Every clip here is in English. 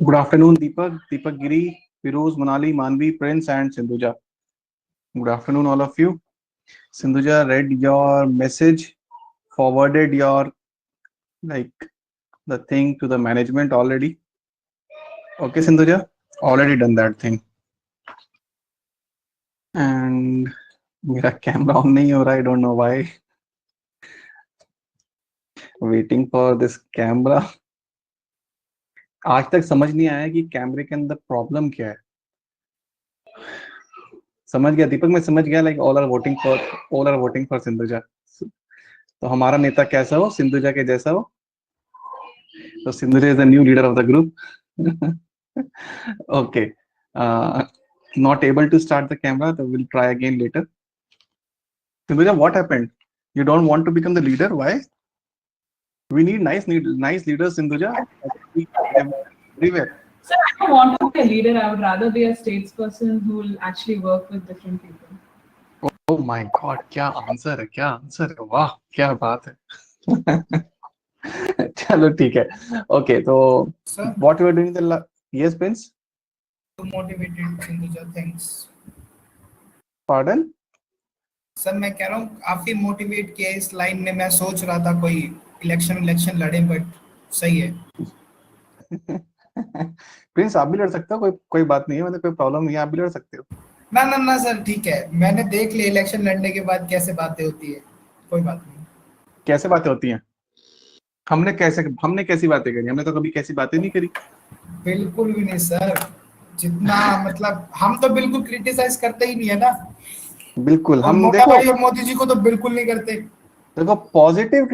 Good afternoon, Deepak Giri, Firoz, Manali, Manvi, Prince, and Sindhuja. Good afternoon, all of you. Sindhuja read your message, forwarded your like the thing to the management already. Okay, Sindhuja, already done that thing. And मेरा camera on नहीं हो रहा, I don't know why. Waiting for this camera. आज तक समझ नहीं आया कि कैमरे के अंदर प्रॉब्लम क्या है. समझ गया दीपक, मैं समझ गया. Like all are voting for Sindhuja. तो हमारा नेता कैसा हो, सिंधुजा के जैसा हो. तो Sindhuja is the new leader of the group. Okay, not able to start the camera, so we'll try again later. Sindhuja, what happened? You don't want to become the leader? Why? We need nice leaders, Sindhuja. Everywhere. Sir, I don't want to be a leader. I would rather be a statesperson who will actually work with different people. Oh my God, क्या answer है, वाह क्या बात है. चलो ठीक है. Okay, तो what you are doing the yes, Prince? Motivated, Sindhuja, thanks. Pardon? Sir मैं कह रहा हूँ काफी मोटिवेट किया इस लाइन में. मैं सोच रहा था कोई इलेक्शन लड़े, बट सही है. प्रिंस आप भी लड़ सकते हो, कोई बात नहीं है, मतलब कोई प्रॉब्लम नहीं है, आप भी लड़ सकते हो. ना सर ठीक है. मैंने देख लिया इलेक्शन लड़ने के बाद कैसे बातें होती है. कोई बात नहीं. कैसे बातें होती हैं? हमने कैसी बातें करी? हमने तो कभी कैसी बातें नहीं करी. बिल्कुल भी नहीं सर. जितना मतलब हम तो बिल्कुल क्रिटिसाइज करते ही नहीं है ना. बिल्कुल. हम मोटा भाई और मोदी जी को तो बिल्कुल नहीं करते. देखो, positive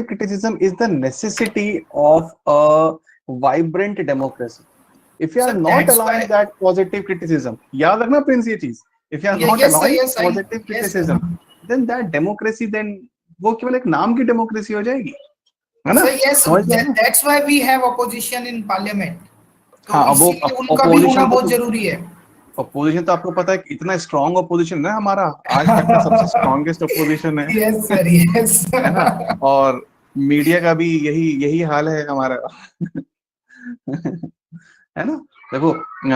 criticism is the necessity of a vibrant democracy. If you are not allowing that positive criticism, याद रखना प्रिंस ये चीज. If you are not allowing positive criticism, then that democracy, then वो केवल एक नाम की डेमोक्रेसी हो जाएगी, है ना? That's why we have opposition in parliament. हाँ, वो उनका भी होना बहुत जरूरी है. अपोजिशन तो आपको पता है इतना स्ट्रॉन्ग अपोजिशन है हमारा, आज तक का सबसे स्ट्रॉन्गेस्ट अपोजिशन है. Yes sir, yes. है ना? और मीडिया का भी यही हाल है हमारा. है ना? देखो,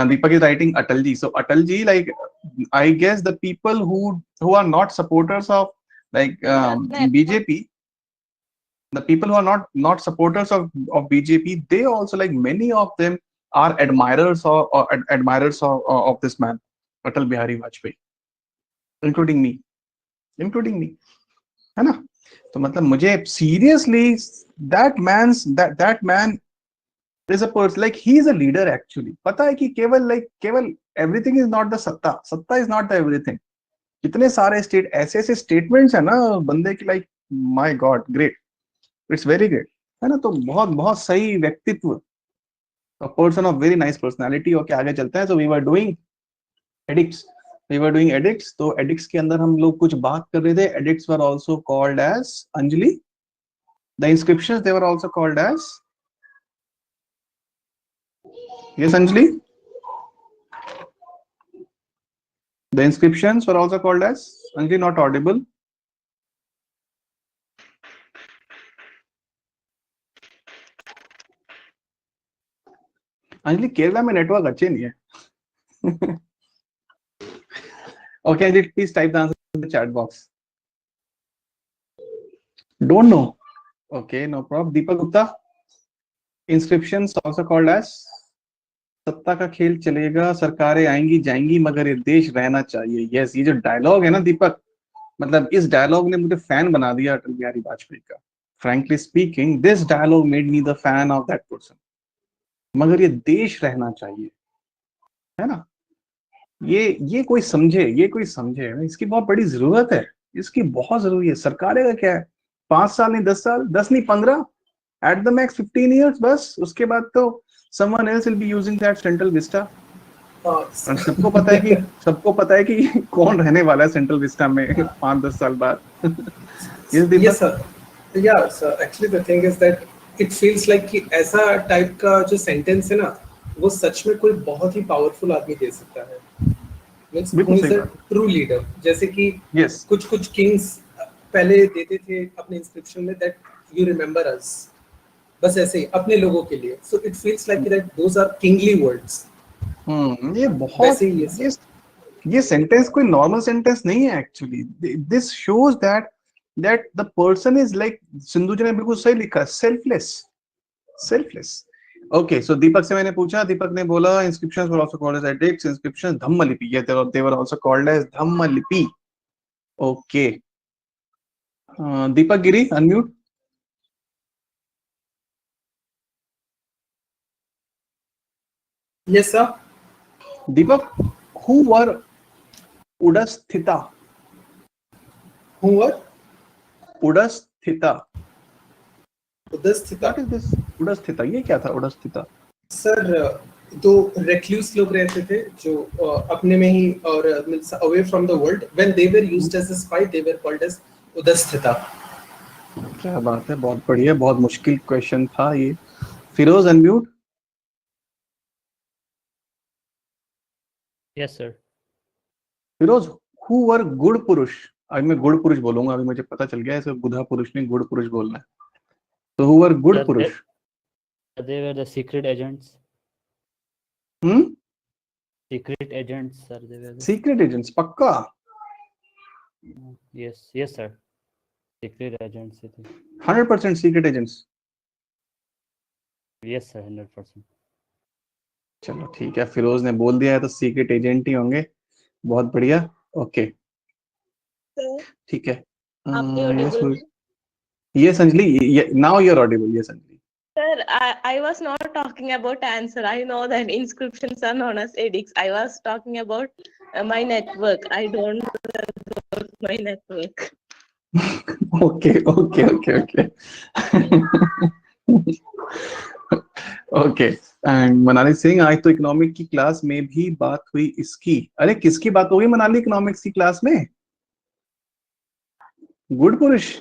Deepak is writing Atal ji. So Atal ji, like I guess the people who are not supporters of like BJP, the people who are not supporters of BJP, they also, like many of them, are admirers of this man Atal Bihari Vajpayee, including me, है ना? तो मतलब मुझे seriously that man is a person, like he is a leader actually. पता है कि केवल everything is not the सत्ता is not the everything. कितने सारे ऐसे स्टेटमेंट्स है ना बंदे की, like my God, great, it's very great, है ना? तो बहुत सही व्यक्तित्व, a person of very nice personality. Okay, आगे चलते हैं. So we were doing edicts. तो edicts के अंदर हम लोग कुछ बात कर रहे थे. Edicts were also called as Anjali. The inscriptions, they were also called as, yes Anjali, the inscriptions were also called as, Anjali not audible. Anjali, Kerala में नेटवर्क अच्छे नहीं है. Okay, Anjali, please type the answer in the chat box. Don't know. Okay, no problem. Deepak Gupta, inscriptions also called as, सत्ता का खेल चलेगा, सरकारें आएंगी जाएंगी, मगर ये देश रहना चाहिए. यस, ये जो डायलॉग है ना दीपक, मतलब इस डायलॉग ने मुझे फैन बना दिया अटल बिहारी वाजपेयी का. Frankly speaking, this dialogue made me the fan of that person. मगर ये देश रहना चाहिए, है ना? ये कोई समझे, इसकी बहुत बड़ी जरूरत है, इसकी बहुत जरूरी है. सरकारें का क्या है, 5 साल नहीं 10 साल, 10 नहीं 15, एट द मैक्स 15 years बस. उसके बाद तो someone else will be using that central vista. और सबको पता है कि कौन रहने वाला है सेंट्रल विस्टा में 5-10 साल बाद. Yes sir. Yeah sir, actually the thing is that it feels like कि ऐसा टाइप का जो सेंटेंस है ना, वो सच में कोई बहुत ही पावरफुल आदमी दे सकता है. Means who is a true leader. जैसे कि कुछ किंग्स पहले देते थे अपने इंस्क्रिप्शन में that you remember us. बस ऐसे ही अपने लोगों के लिए. So it feels like that those are kingly words. ये बहुत वैसे ही ये सेंटेंस कोई नॉर्मल सेंटेंस नहीं है actually. This shows that the person is like, Sindhu ji ने बिल्कुल सही लिखा, सेल्फलेस. ओके, सो दीपक से मैंने पूछा, दीपक ने बोला inscriptions were also called as edicts, inscriptions Dhammalipi, ये they were also called as Dhammalipi. Okay, Deepak Giri unmute. Yes sir. Deepak, who were उडस्थिता? Who were? उडस्थिता. उदस्थिता. What is this उडस्थिता? ये क्या था उडस्थिता? सर दो recluse लोग रहते थे जो अपने में ही और away from the world. When they were used as a spy, they were called as उदस्थिता. क्या बात है, बहुत बढ़िया, बहुत मुश्किल क्वेश्चन था ये. Firoz unmute. Yes sir. Firoz, who were गुड़ पुरुष? आज मैं गुड़ पुरुष बोलूंगा, अभी मुझे पता चल गया है, गुधा पुरुष नहीं गुड़ पुरुष बोलना है. तो who were गुड़ पुरुष? They were the secret agents. Secret agents, sir. They were the... Secret agents, पक्का? Yes sir. Secret agents. 100% secret agents. Yes sir, 100%. चलो ठीक है, फिरोज ने बोल दिया है तो सीक्रेट एजेंट ही होंगे. बहुत बढ़िया. ओके, ठीक है. ये Sanjali, now you are Audible. ये Sanjali. Sir, I was not talking about answer. I know that inscriptions are known as edicts. I was talking about my network. I don't know about my network. Okay. Okay. And Manali Singh, आज तो economic की class में भी बात हुई इसकी. अरे किसकी बात हो गई मनाली इकोनॉमिक्स की क्लास में? गुड़ पुरुष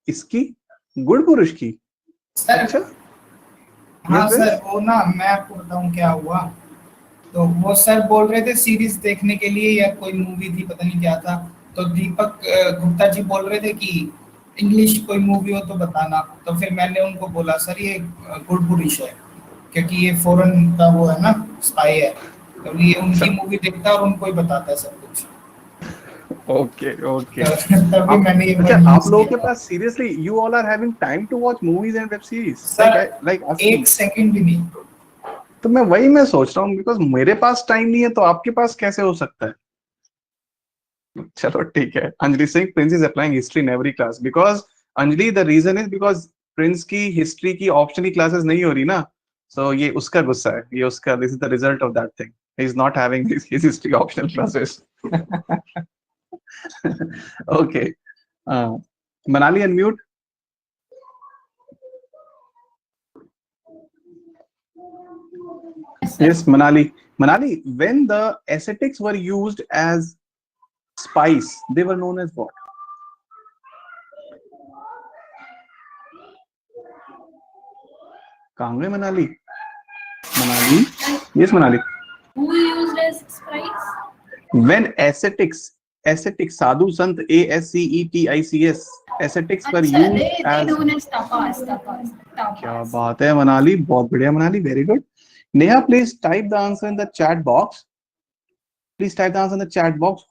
इसकी, गुड़ पुरुष की. सर, अच्छा. हाँ सर, वो ना मैं आपको बताऊं क्या हुआ. तो वो सर बोल रहे थे सीरीज देखने के लिए या कोई मूवी थी, पता नहीं क्या था. तो दीपक गुप्ता जी बोल रहे थे कि इंग्लिश कोई मूवी हो तो बताना. तो फिर मैंने उनको बोला सर ये गुड पुरुष है, क्योंकि ये फॉरेन का वो है ना, स्पाई है. तो ये उनकी मूवी देखता है और उनको ही बताता है सब कुछ. ओके. तभी मैंने ये अच्छा, आप लोगों के पास seriously you all are having time to watch movies and web series? Like एक सेकंड भी नहीं. तो मैं सोच रहा हूँ, बिकॉज मेरे पास टाइम नहीं है तो आपके पास कैसे हो सकता है? चलो ठीक है. Anjali Singh, Prince is applying history in every class. Because Anjali, the reason is because Prince की हिस्ट्री की ऑप्शन की क्लासेस नहीं हो रही ना. सो ये उसका गुस्सा है, ये उसका, this is the result of that thing. He is not having his history optional classes. Okay. Manali unmute. Yes, Manali. When the ascetics were used as spies, they were known as what? कहाँ गए Manali? Yes, Manali. Who used as spies? When ascetics, sadhu sant, ascetics, ascetics were used they as. known as tapas. क्या बात है मनाली, बहुत बढ़िया Manali, very good. Neha, please type the answer in the chat box.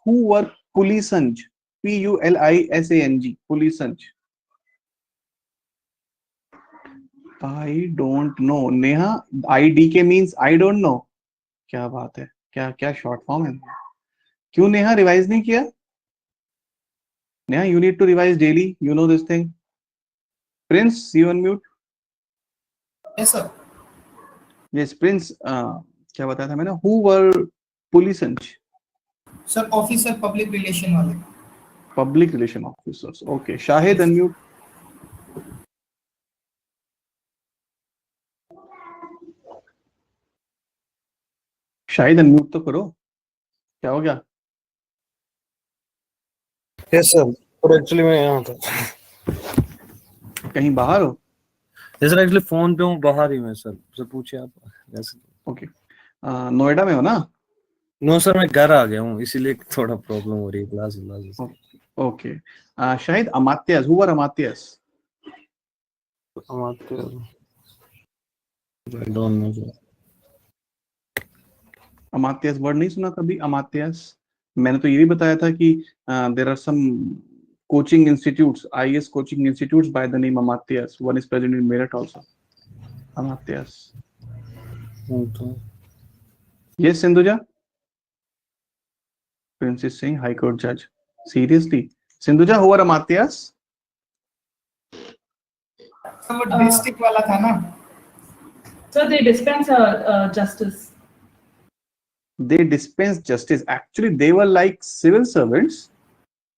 Who were Pulisang? Pulisang. Pulisang. I don't know. Neha, IDK means I don't know. क्या बात है, क्या short form है? क्यों नेहा रिवाइज नहीं किया? Neha, you need to revise daily. You know this thing. Prince, you unmute. Yes sir. Yes, Prince. क्या बताया था मैंने? Who were Pulisang? Sir officer public relation वाले. Public relation officers. Okay. Shahid, unmute. Shahid unmute तो करो. क्या हो गया? यस सर, पर एक्चुअली मैं यहाँ था. कहीं बाहर हो? यस सर, एक्चुअली फोन पे हूँ, बाहर ही मैं सर. सर पूछिए आप. ओके. नोएडा में हो ना? नो सर, मैं घर आ गया हूँ, इसीलिए थोड़ा प्रॉब्लम हो रही है क्लास. ओके. शाहिद, अमात्यास. हु वर अमात्यास? अमात्य I don't know sir. अमात्यास वर्ड नहीं सुना कभी? अमात्यास मैंने तो ये भी बताया था कि there are some coaching institutes, IAS coaching institutes by the name अमात्यास. One is present in Meerut also. अमात्यास. Okay. Yes, Sindhuja. Prince is saying High Court judge. Seriously, Sindhuja, who are Amatyas? वो डिस्ट्रिक्ट वाला था ना. So they dispense justice. They dispense justice. Actually, they were like civil servants.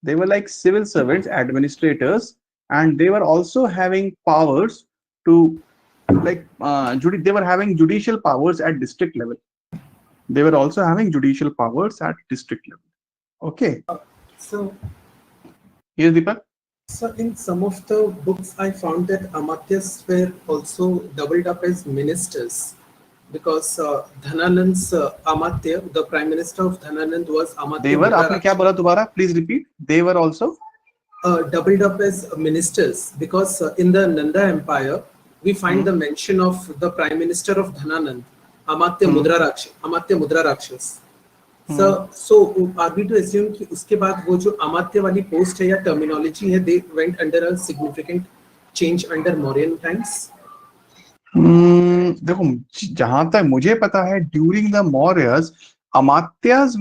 They were like civil servants, administrators, and they were also having powers to, like, they were having judicial powers at district level. They were also having judicial powers at district level. Okay. So, Yes, Deepak. so in some of the books, I found that Amatyas were also doubled up as ministers, because Dhananand's Amatya, the Prime Minister of Dhananand, was Amatya. They were. आपने क्या बोला दोबारा? Please repeat. They were also doubled up as ministers, because in the Nanda Empire, we find the mention of the Prime Minister of Dhananand, Amatya Mudra Rakshas. So are we to assume कि उसके बाद वो जो अमात्य वाली post है या terminology है, they went under a significant change under Mauryan times? देखो, जहां तक मुझे पता है, ड्यूरिंग द मौर्यस, अमात्यास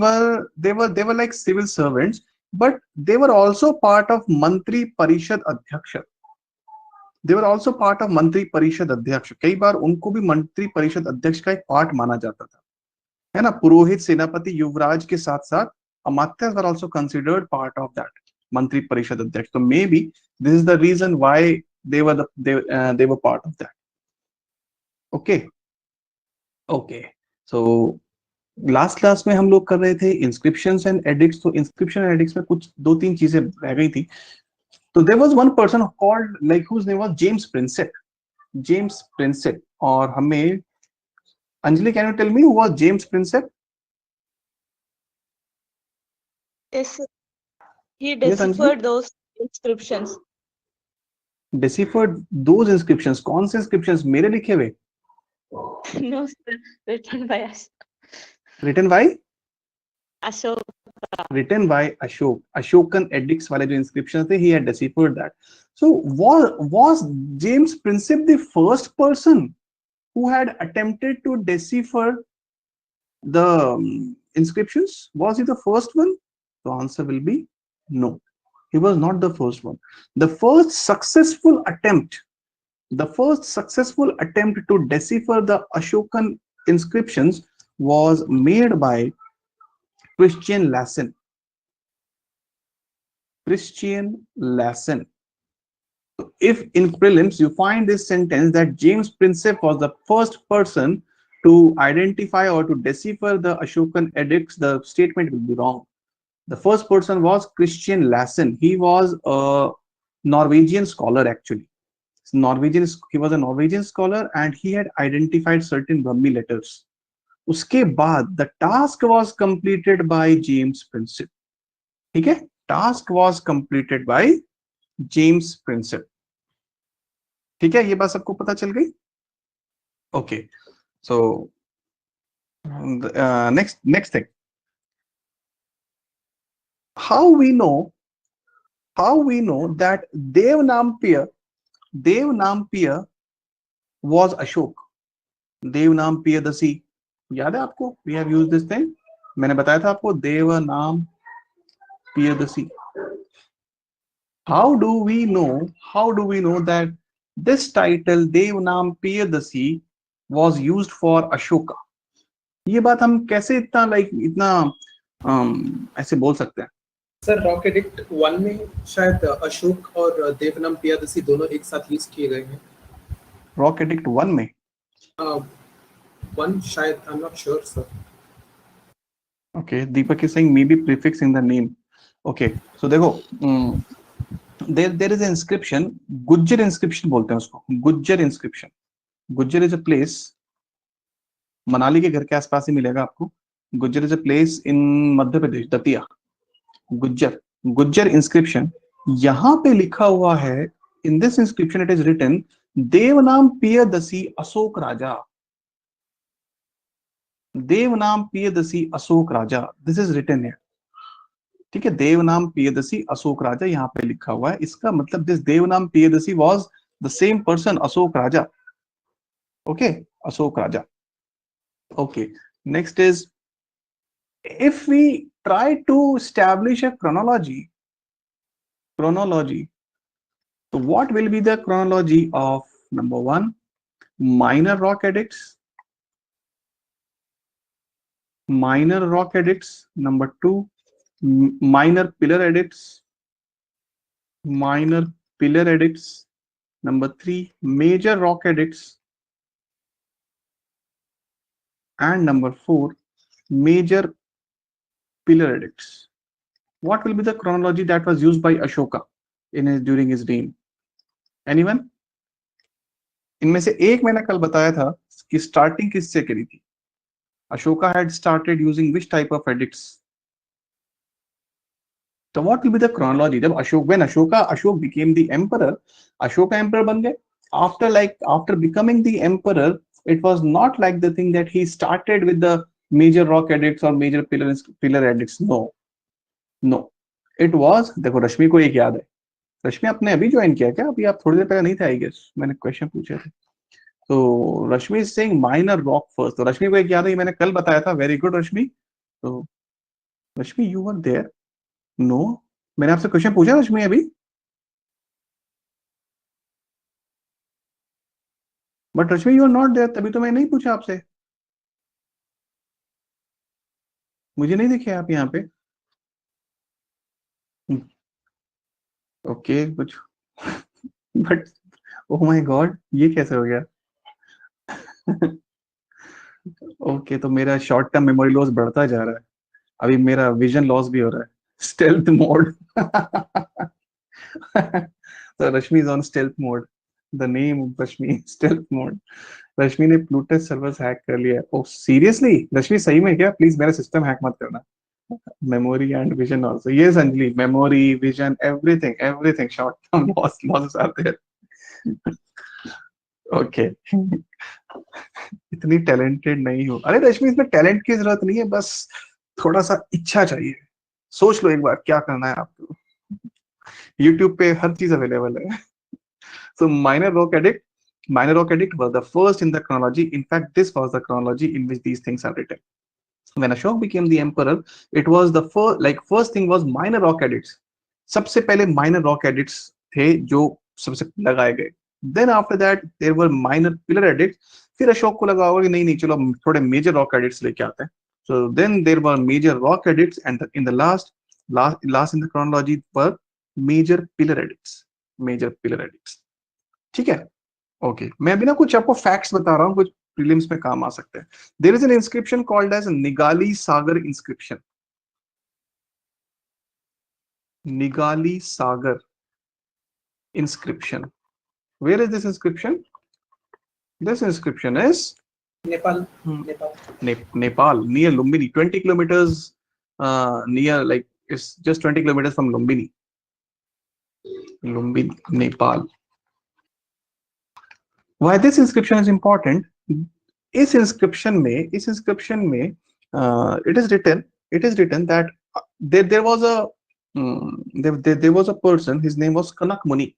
they were like civil servants, but they were also part of मंत्री परिषद अध्यक्ष. They were also part of मंत्री परिषद अध्यक्ष. कई बार उनको भी मंत्री परिषद अध्यक्ष का एक पार्ट माना जाता था, है ना. पुरोहित, सेनापति, युवराज के साथ साथ अमात्यास were also considered part of that मंत्री परिषद अध्यक्ष. तो maybe this is the reason why they were part of that. Okay. Okay. So last class में हम लोग कर रहे थे इंस्क्रिप्शंस एंड एडिक्ट्स. तो इंस्क्रिप्शन एंड एडिक्ट्स में कुछ 2-3 चीजें रह गई थी. तो there was one person called, like, whose name was James Prinsep. James Prinsep. और हमें Anjali, can you tell me who was James Prinsep? Yes, sir. He Yes, Anjali? deciphered those inscriptions. Deciphered those inscriptions. कौन से inscriptions? मेरे लिखे हुए? No, sir. Written by us. Written by? Ashok. Written by Ashok. Ashokan edicts वाले जो inscriptions थे, he had deciphered that. So was James Prinsep the first person who had attempted to decipher the inscriptions? Was he the first one? The answer will be no. He was not the first one. The first successful attempt to decipher the Ashokan inscriptions was made by Christian Lassen. Christian Lassen. So if in prelims you find this sentence that James Prinsep was the first person to identify or to decipher the Ashokan edicts, the statement will be wrong. The first person was Christian Lassen. He was a Norwegian scholar actually. He was a Norwegian scholar and he had identified certain Brahmi letters. उसके बाद the task was completed by James Prinsep. ठीक है? Task was completed by James Prinsep. ठीक है? ये बात सबको पता चल गई? Okay. So next thing. How we know that Devanampiya was Ashok? Devanampiya याद है आपको? We have used this thing. मैंने बताया था आपको Devanampiya. How do we know that this title Devanampiya was used for Ashoka? ये बात हम कैसे इतना ऐसे बोल सकते हैं? सर, रॉक एडिक्ट 1 में शायद अशोक और देवनामपिया दोनों एक साथ यूज किए गए हैं. रॉक एडिक्ट 1 में? 1 शायद, I am not sure sir. Okay, Deepak is saying maybe prefix in the name. Okay, so देखो, there is an inscription, Gujjar inscription बोलते हैं उसको. Gujjar inscription. Gujjar is a place, Manali के घर के आसपास ही मिलेगा आपको. Gujjar is a place in Madhya Pradesh, Datia. Gujjar inscription. यहाँ पे लिखा हुआ है, in this inscription it is written Devanam Piyadasi Ashok Raja, Devanam Piyadasi Ashok Raja, this is written here. ठीक है, देवनाम पियदसी अशोक राजा यहाँ पे लिखा हुआ है, इसका मतलब this Devanam Piyadasi was the same person Ashok Raja. Okay, Ashok Raja. Okay, next is if we try to establish a chronology, so what will be the chronology of number 1 minor rock edicts, number 2 minor pillar edicts, number 3 major rock edicts, and number 4 major pillar edicts. What will be the chronology that was used by Ashoka during his reign? Anyone? इनमें से एक मैंने कल बताया था कि starting किससे करी थी। Ashoka had started using which type of edicts? So what will be the chronology? जब when Ashok became the emperor, Ashoka emperor बन गए. After becoming the emperor, it was not like the thing that he started with the major rock edicts or major pillar edicts. No. It was, देखो रश्मि को एक याद है, रश्मि आपने अभी join किया क्या? अभी आप थोड़ी देर पहले नहीं थे, आई गेस मैंने क्वेश्चन पूछे थे। तो Rashmi is saying minor rock first, तो रश्मि को एक याद है, मैंने कल बताया था। Very good Rashmi. तो Rashmi you were there? No, मैंने आपसे क्वेश्चन पूछा रश्मि अभी, but Rashmi you are not there, तभी तो मैं नहीं पूछा आपसे, मुझे नहीं दिखे आप यहाँ पे। ओके कुछ बट ओह माय गॉड, ये कैसे हो गया? ओके, तो मेरा शॉर्ट टर्म मेमोरी लॉस बढ़ता जा रहा है, अभी मेरा विजन लॉस भी हो रहा है। स्टेल्थ मोड तो Rashmi is on stealth mode, the name Rashmi, stealth mode. Rashmi ने प्लूटस सर्वर्स हैक कर लिया। ओह सीरियसली रश्मि, सही में क्या? प्लीज मेरा सिस्टम हैक मत करना। Memory and vision also, yes Anjali, memory, vision, everything short term losses are there. Okay इतनी टैलेंटेड नहीं हो। अरे रश्मि, इसमें टैलेंट की जरूरत नहीं है, बस थोड़ा सा इच्छा चाहिए। सोच लो एक बार क्या करना है आपको, यूट्यूब पे हर चीज अवेलेबल है। So minor rock edict was the first in the chronology. In fact, this was the chronology in which these things are written. When Ashok became the emperor, it was the first thing was minor rock edicts. सबसे पहले minor rock edicts थे जो सबसे लगाए गए। Then after that there were minor pillar edicts. फिर अशोक को लगा होगा कि नहीं चलो थोड़े major rock edicts लेके आते हैं। So then there were major rock edicts, and in the last in the chronology were major pillar edicts। ठीक है, ओके मैं भी ना कुछ आपको फैक्ट्स बता रहा हूँ, कुछ प्रीलिम्स में काम आ सकते हैं। There is an inscription called as Nigali Sagar inscription. Nigali Sagar inscription. Where is this inscription? This inscription is Nepal. Nepal, near Lumbini, 20 kilometers near, like it's just 20 kilometers from Lumbini, Nepal. Why this inscription is important? इस inscription में it is written that there was a person, his name was Kanak Muni.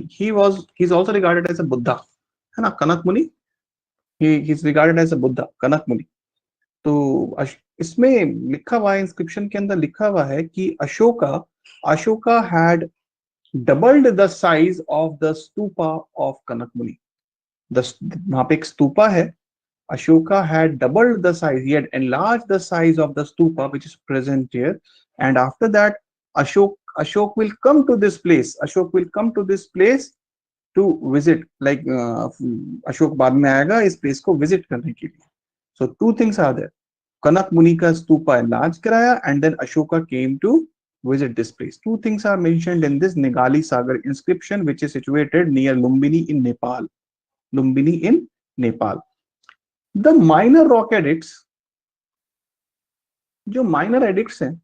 He's also regarded as a Buddha, है ना? Kanak Muni, he's regarded as a Buddha, Kanak Muni. तो इसमें लिखा हुआ है, inscription के अंदर लिखा हुआ है कि Ashoka had doubled the size of the stupa of Kanak Muni. वहां पे एक स्तूपा है, Ashoka had doubled the size, he had enlarged the size of the stupa which is present here, and after that Ashok will come to this place, to visit, like Ashok बाद में आएगा इस place को visit करने के लिए। So two things are there, Kanak Muni का stupa enlarge कराया, and then Ashoka came to visit this place. Two things are mentioned in this Nigali Sagar inscription, which is situated near Lumbini in Nepal. The minor rock edicts, जो minor edicts हैं,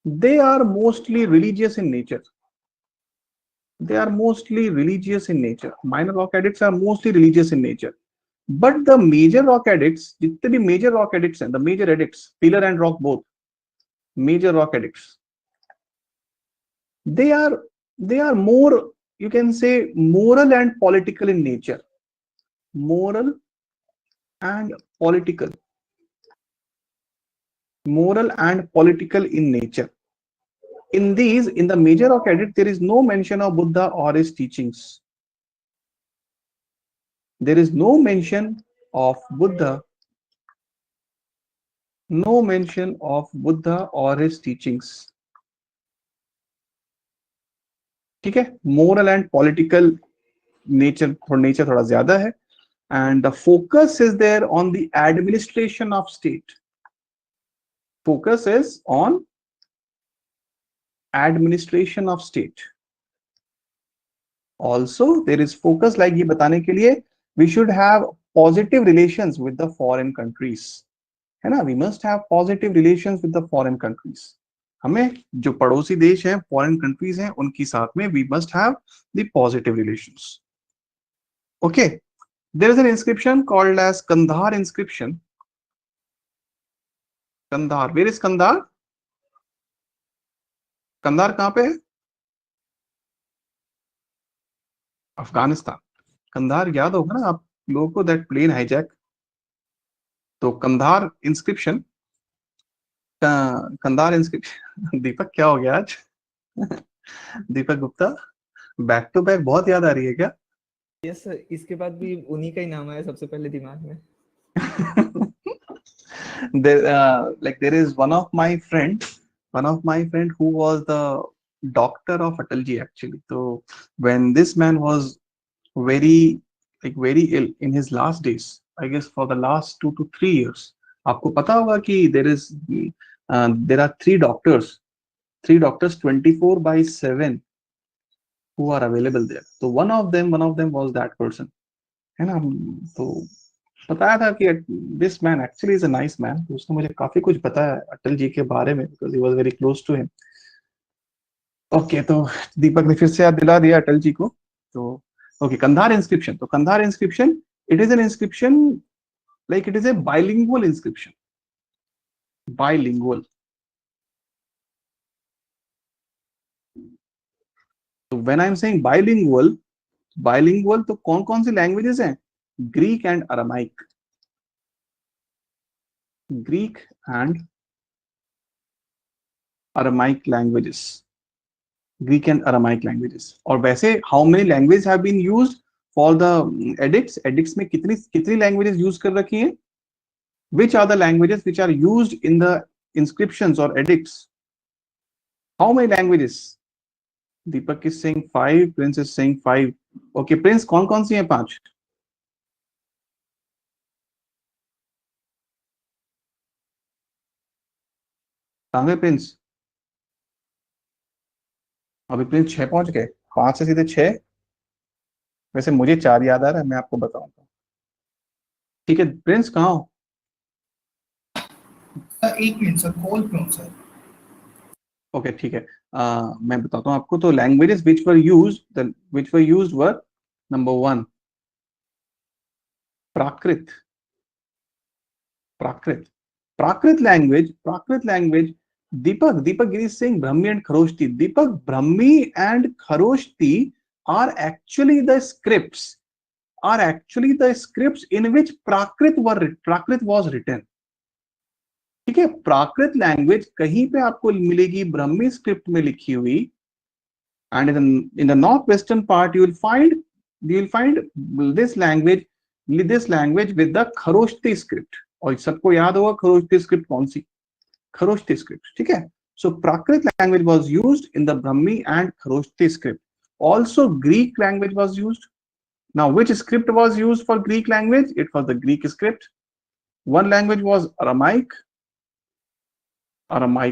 they are mostly religious in nature. They are mostly religious in nature. Minor rock edicts are mostly religious in nature. But the major rock edicts, जितने भी major rock edicts हैं, the major edicts, pillar and rock both, major rock edicts, they are more, you can say, moral and political in nature. Moral and political. Moral and political in nature. In these, in the major rock edict, there is no mention of Buddha or his teachings. There is no mention of Buddha, no mention of Buddha or his teachings. ठीक है, moral and political nature थोड़ा ज्यादा है, and the focus is there on the administration of state. Focus is on administration of state. Also there is focus, like ये बताने के लिए, we should have positive relations with the foreign countries, है ना, we must have positive relations with the foreign countries. हमें जो पड़ोसी देश हैं, foreign countries हैं, उनकी साथ में we must have the positive relations. Okay, there is an inscription called as Kandhar inscription. Kandhar, where is Kandhar? Kandahar कहाँ पे है? अफगानिस्तान. कंधार याद होगा ना आप लोगों को, दैट प्लेन हाईजैक. तो कंधार इंस्क्रिप्शन, कंधार इंस्क्रिप्शन. दीपक क्या हो गया आज? Deepak Gupta, back to back बहुत याद आ रही है क्या? यस सर, इसके बाद भी उन्हीं का ही नाम आया सबसे पहले दिमाग में. There is one of my friend who was the doctor of Atalji actually. So when this man was very ill in his last days, I guess for the last 2 to 3 years, आपको पता होगा कि there are three doctors 24/7 who are available there. So one of them was that person, है ना. तो बताया था कि this man actually is a nice man. तो उसने मुझे काफी कुछ बताया अटल जी के बारे में, because he was very close to him. Okay, तो दीपक ने फिर से याद दिला दिया अटल जी को. तो ओके, कंधार इंस्क्रिप्शन. तो Kandahar inscription, it is an inscription, like it is a bilingual inscription. Bilingual. So when I am saying bilingual तो कौन कौन सी लैंग्वेजेस हैं? Greek and Aramaic. Greek and Aramaic languages. Greek and Aramaic languages. और वैसे how many language have been used for the edicts? Edicts में कितनी languages use कर रखी हैं? Which are the languages which are used in the inscriptions or edicts? How many languages? Deepak is saying 5, Prince is saying 5. Okay, Prince, कौन सी हैं 5? कहाँ गए Prince? अभी प्रिंस 6 पहुंच गए. 5 से सीधे 6. वैसे मुझे 4 याद आ रहा है, मैं आपको बताऊंगा. ठीक है प्रिंस, कहाँ हो? एक मिनट सर, कॉल पे हूं सर. ओके ठीक है, मैं बताता हूँ आपको. तो languages which were used were number 1 Prakrit. Prakrit language. Deepak Giri Singh, Brahmi and Kharosthi. Deepak, Brahmi and Kharosthi are actually the scripts in which Prakrit was written. ठीक है, प्राकृत लैंग्वेज कहीं पे आपको मिलेगी ब्रह्मी स्क्रिप्ट में लिखी हुई, and in the north western part you will find this language with the Kharosthi script. और सबको याद होगा खरोष्टी स्क्रिप्ट कौन सी? खरोष्टी स्क्रिप्ट. ठीक है, so Prakrit language was used in the Brahmi and Kharosthi script. Also Greek language was used. Now which script was used for Greek language? It was the Greek script. One language was Aramaic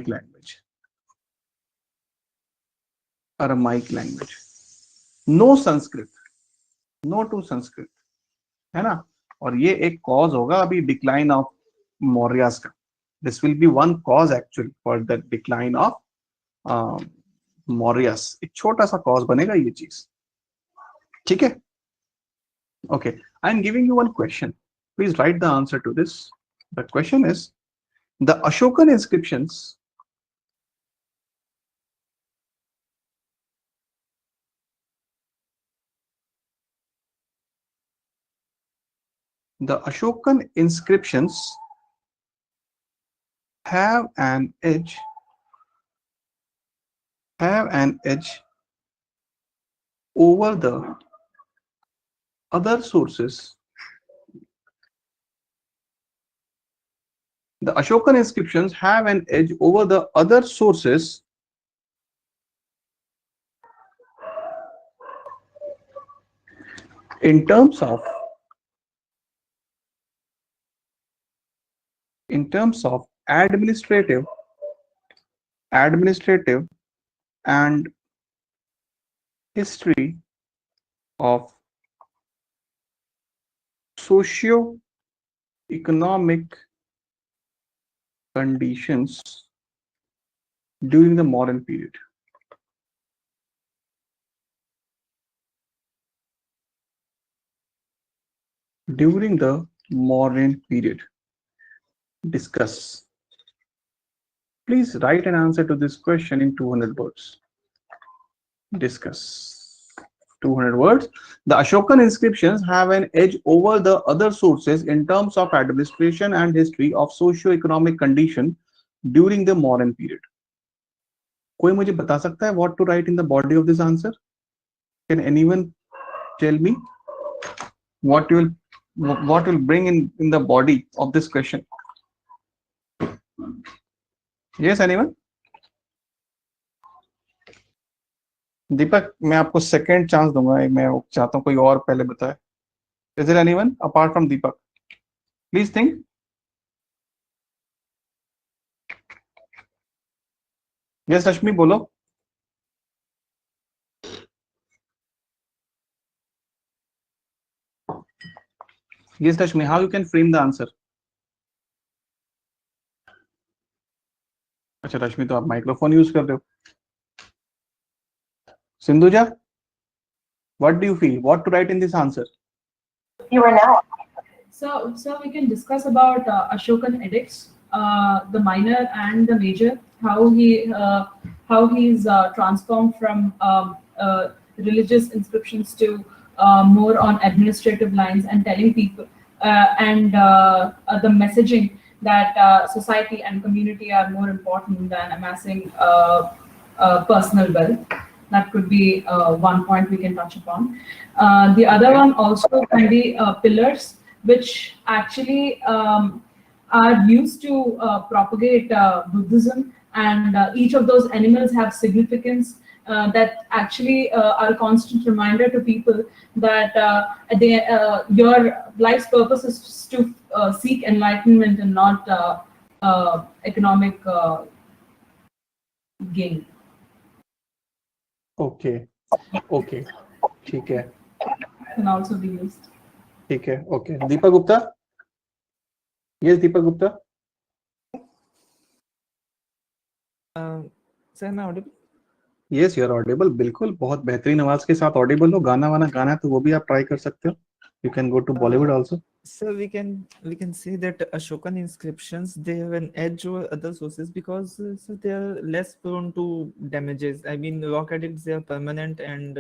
language. No Sanskrit, no to Sanskrit, है ना. और ये एक cause होगा अभी decline of Mauryas का. This will be one cause actually for the decline of Mauryas, एक छोटा सा कॉज बनेगा ये चीज, ठीक है? Okay, I'm giving you one question. Please write the answer to this. The question is, the Ashokan inscriptions have an edge over the other sources. The Ashokan inscriptions have an edge over the other sources in terms of administrative and history of socio-economic conditions during the Mauryan period. During the Mauryan period. Discuss. Please write an answer to this question in 200 words. Discuss. 200 words. The Ashokan inscriptions have an edge over the other sources in terms of administration and history of socio-economic condition during the Mauryan period. कोई मुझे बता सकता है what to write in the body of this answer? Can anyone tell me what will bring in the body of this question? Yes, anyone? दीपक, मैं आपको second chance दूंगा, मैं चाहता हूं कोई और पहले बताए. Is there anyone apart from Deepak? Please think. Yes, Rashmi, बोलो. Yes, Rashmi, how you can frame the answer? अच्छा रश्मि, तो आप माइक्रोफोन यूज कर रहे हो. Sindhuja, what do you feel? What to write in this answer? You are now. So we can discuss about Ashokan edicts, the minor and the major, how he's transformed from religious inscriptions to more on administrative lines and telling people and the messaging that society and community are more important than amassing personal wealth. That could be one point we can touch upon. The other one also can be pillars, which actually are used to propagate Buddhism, and each of those animals have significance that actually are a constant reminder to people that your life's purpose is to seek enlightenment and not economic gain. Okay, ठीक है. Can also be used. ठीक है. Okay, Deepak Gupta. Yes, Deepak Gupta. Sir मैं Audible? Yes, you are audible. बिल्कुल, बहुत बेहतरीन आवाज के साथ ऑडिबल हो. गाना गाना है तो वो भी आप ट्राई कर सकते हो. You can go to Bollywood also. So we can say that Ashokan inscriptions, they have an edge over other sources because so they are less prone to damages. I mean, rock edicts, they are permanent and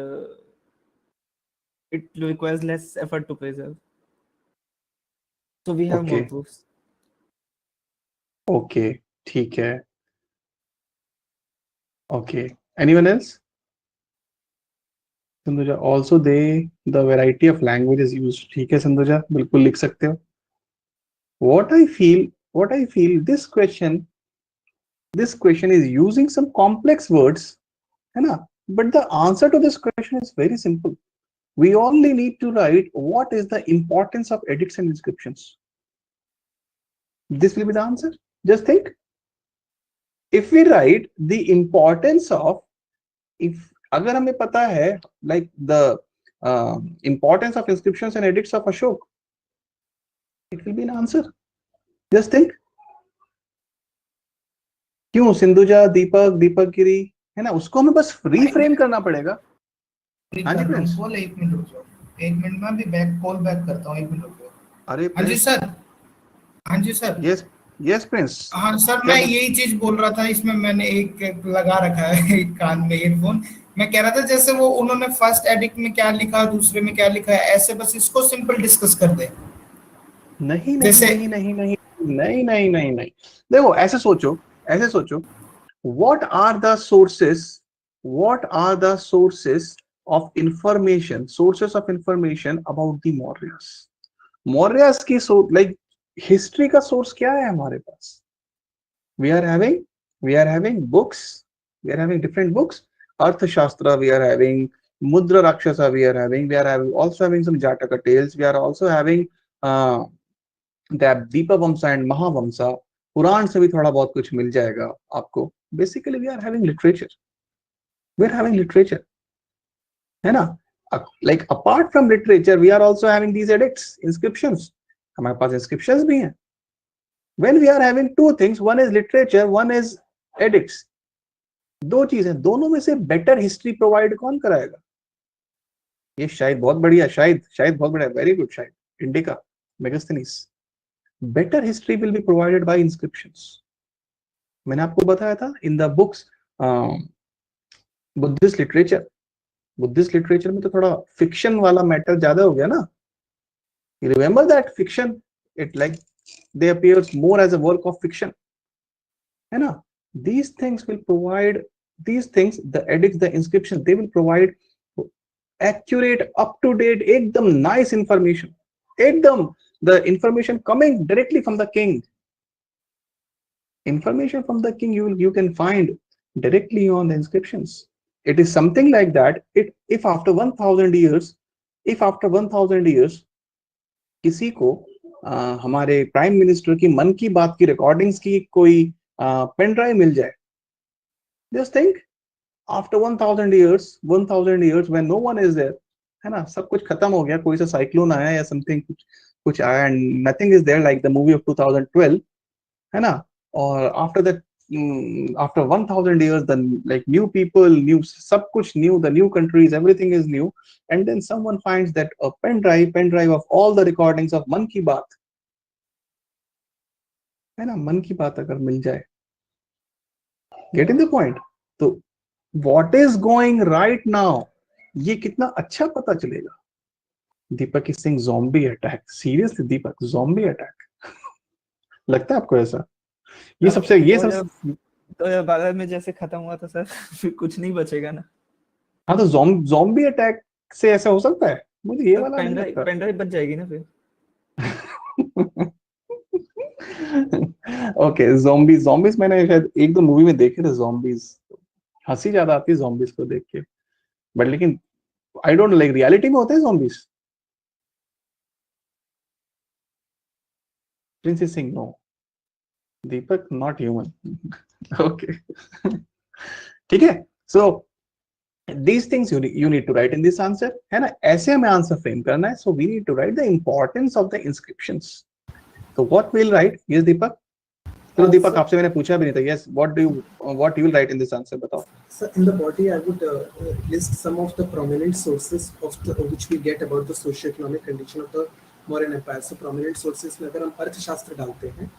it requires less effort to preserve. So we have more proofs. Okay, ठीक है. Okay. Anyone else? Sindhuja, also the variety of language is used. ठीक है Sindhuja, बिल्कुल लिख सकते हो. What I feel, this question is using some complex words, है ना? But the answer to this question is very simple. We only need to write what is the importance of edicts and inscriptions. This will be the answer. Just think. If we write the importance of, अगर हमें पता है like the importance of inscriptions and edicts of Ashok, it will be an answer. Just think. क्यों Sindhuja, Deepak Giri, है ना, उसको हमें बस रिफ्रेम करना पड़ेगा। हाँ जी प्रिंस। बोल, 1 मिनट रुक जाओ, 1 मिनट में भी बैक कॉल बैक करता हूँ, 1 मिनट रुक जाओ। अरे हाँ जी प्रिंस। सर, हाँ जी सर। Yes yes Prince. हाँ सर, क्या मैं यही चीज बोल रहा था, इसमें मैंने एक लगा रखा है एक कान में ईयरफोन। मैं कह रहा था जैसे वो उन्होंने फर्स्ट एडिक्ट में क्या लिखा, दूसरे में क्या लिखा है, ऐसे बस इसको सिंपल डिस्कस कर दे। नहीं नहीं जैसे नहीं नहीं नहीं नहीं नहीं नहीं नहीं, देखो ऐसे सोचो, ऐसे सोचो, what are the sources, what are the sources of information about the Mauryas की like history का source क्या है हमारे पास? we are having books, we are having different books, Arthashastra we are having, Mudra Rakshasa we are having also having some Jataka tales, we are also having दीपक वंशा and महावंशा, पुराण से भी थोड़ा बहुत कुछ मिल जाएगा आपको। Basically we are having literature, है ना, like apart from literature we are also having these edicts, inscriptions, हमारे पास इंस्क्रिप्शंस भी हैं। When we are having two things, one is literature, one is edicts, दो चीजें, दोनों में से बेटर हिस्ट्री प्रोवाइड कौन कराएगा? ये शायद बहुत बढ़िया, शायद बहुत बढ़िया, वेरी गुड, शायद indica Megasthenes, better history will be provided by inscriptions। मैंने आपको बताया था in the books, Buddhist literature में तो थोड़ा फिक्शन वाला मैटर ज्यादा हो गया ना। You remember that fiction, it like they appears more as a work of fiction, है ना। These things will provide, these things, the edicts, the inscriptions, they will provide accurate, up to date, एकदम nice information, एकदम the information coming directly from the king, information from the king you can find directly on the inscriptions। It is something like that, if after 1000 years, किसी को हमारे prime minister की मन की बात की रिकॉर्डिंग्स की कोई पेन ड्राइव मिल जाए, just think after 1000 years when no one is there, है ना, सब कुछ खत्म हो गया, कोई सा साइक्लोन आया या समथिंग कुछ आया, and nothing is there like the movie of 2012, है ना, और after that, after 1000 years, then like new people, new सब कुछ new, the new countries, everything is new, and then someone finds that a pen drive of all the recordings of मन की बात, है ना, मन की बात अगर मिल जाए, getting the point? तो what is going right now, ये कितना अच्छा पता चलेगा। Deepak is saying zombie attack, seriously Deepak, zombie attack लगता है आपको ऐसा? ये सबसे, ये सब 2012 में जैसे खत्म हुआ था सर, फिर कुछ नहीं बचेगा ना। हाँ, तो ज़ॉम्बी अटैक से ऐसा हो सकता है? मुझे ये वाला नहीं लगता। पेन ड्राइव बच जाएगी ना फिर। ओके, ज़ॉम्बीज मैंने शायद एक दो मूवी में देखे थे ज़ॉम्बीज, हंसी ज्यादा आती है ज़ॉम्बीज को देख के, बट लेकिन आई डोंट लाइक, रियलिटी में होते हैं zombies? Princess Singh no, Deepak not human. Okay, ठीक है। सो these things you need to write in this answer, है ना, ऐसे हमें आंसर फ्रेम करना है। so we need to write the importance of the inscriptions। so what we'll write, yes दीपक? तो दीपक आपसे मैंने पूछा भी नहीं था, yes what you will write in this answer, बताओ। So in the body I would list some of the prominent sources of which we get about the socio-economic condition of the Mauryan Empire। so prominent sources में अगर हम अर्थशास्त्र डालते हैं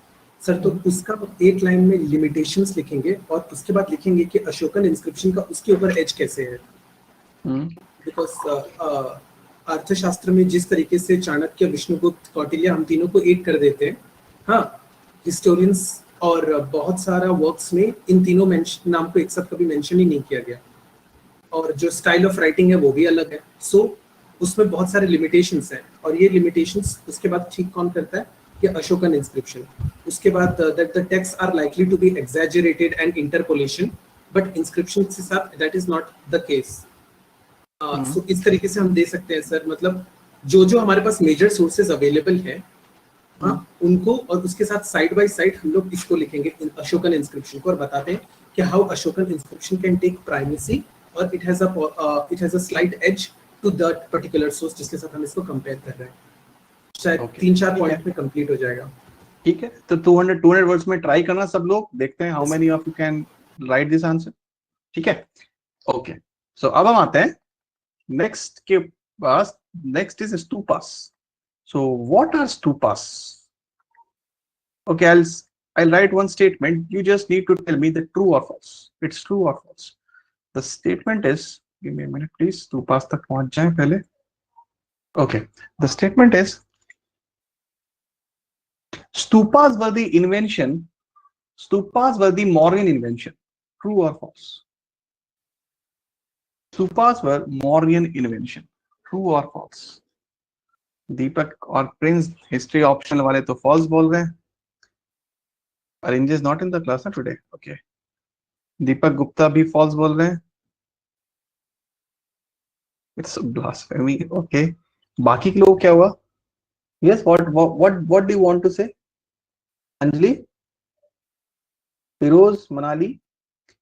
sir, तो उसका एक लाइन में लिमिटेशंस लिखेंगे और उसके बाद लिखेंगे कि अशोकन इंस्क्रिप्शन का उसके ऊपर एज कैसे है। बिकॉज अर्थशास्त्र में जिस तरीके से चाणक्य, विष्णुगुप्त, कौटिल्य, हम तीनों को एक कर देते हैं, हाँ, हिस्टोरियंस और बहुत सारा वर्क्स में इन तीनों नाम को एक साथ कभी मेंशन ही नहीं किया गया, और जो स्टाइल ऑफ राइटिंग है वो भी अलग है। सो उसमें बहुत सारे लिमिटेशंस हैं, और ये लिमिटेशंस उसके बाद ठीक कौन करता है कि अशोकन इंस्क्रिप्शन। उसके बाद that the text are likely to be exaggerated and interpolation, but inscription के साथ that is not the case. So इस तरीके से हम दे सकते हैं सर, मतलब जो हमारे पास मेजर सोर्सेज अवेलेबल है, हाँ, उनको, और उसके साथ साइड बाय साइड हम लोग इसको लिखेंगे अशोकन इंस्क्रिप्शन को, और बताते हैं कि how Ashokan inscription can take primacy और it has a slight edge to that particular source जिसके साथ हम इसको कंपेयर कर रहे हैं। शायद 3-4 पॉइंट में कंप्लीट हो जाएगा। ठीक है, तो 200 वर्ड्स में ट्राई करना सब लोग, देखते हैं how many of you can right this answer. ठीक है, ओके। सो अब हम आते हैं नेक्स्ट के पास। Next is stupas. So what are stupas? Okay, I'll write one statement. You just need to tell me the true or false. It's true or false. The statement is, give me a minute, please. Stupas तक पहुंच जाए पहले. Okay, the statement is, stupas were the invention. Stupas were the Mauryan invention. True or false? Stupas were Mauryan invention. True or false? दीपक और Prince history optional वाले तो false बोल रहे हैं. Arinj is not in the class today. Okay. Deepak Gupta भी false बोल रहे हैं. It's blasphemy. Okay. बाकी के लोग क्या हुआ? Yes. What do you want to say? Anjali, Firoz, Manali,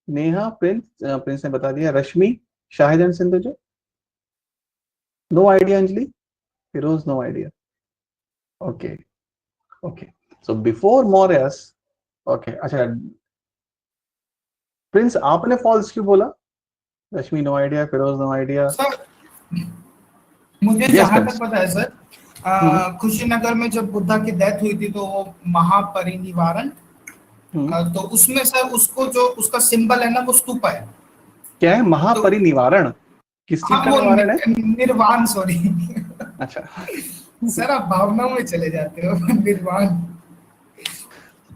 Neha, Prince ने बता दिया. Rashmi, Shahid and Sindhuja. No idea. Anjali, Firoz, no idea. Okay. Okay. So before Maurya's. Okay. अच्छा, प्रिंस आपने फॉल्स क्यों बोला? Rashmi no idea, Firoz no idea. Sir मुझे जहां तक पता है सर, कुशीनगर में जब बुद्धा की डेथ हुई थी तो वो महापरिनिवारण, तो उसमें सर उसको जो उसका सिंबल है ना वो स्तूपा है. क्या है महापरिनिवारण? किस चीज का निवारण है? निर्वाण, सॉरी. अच्छा सर, आप भावनाओं में चले जाते हो. निर्वाण.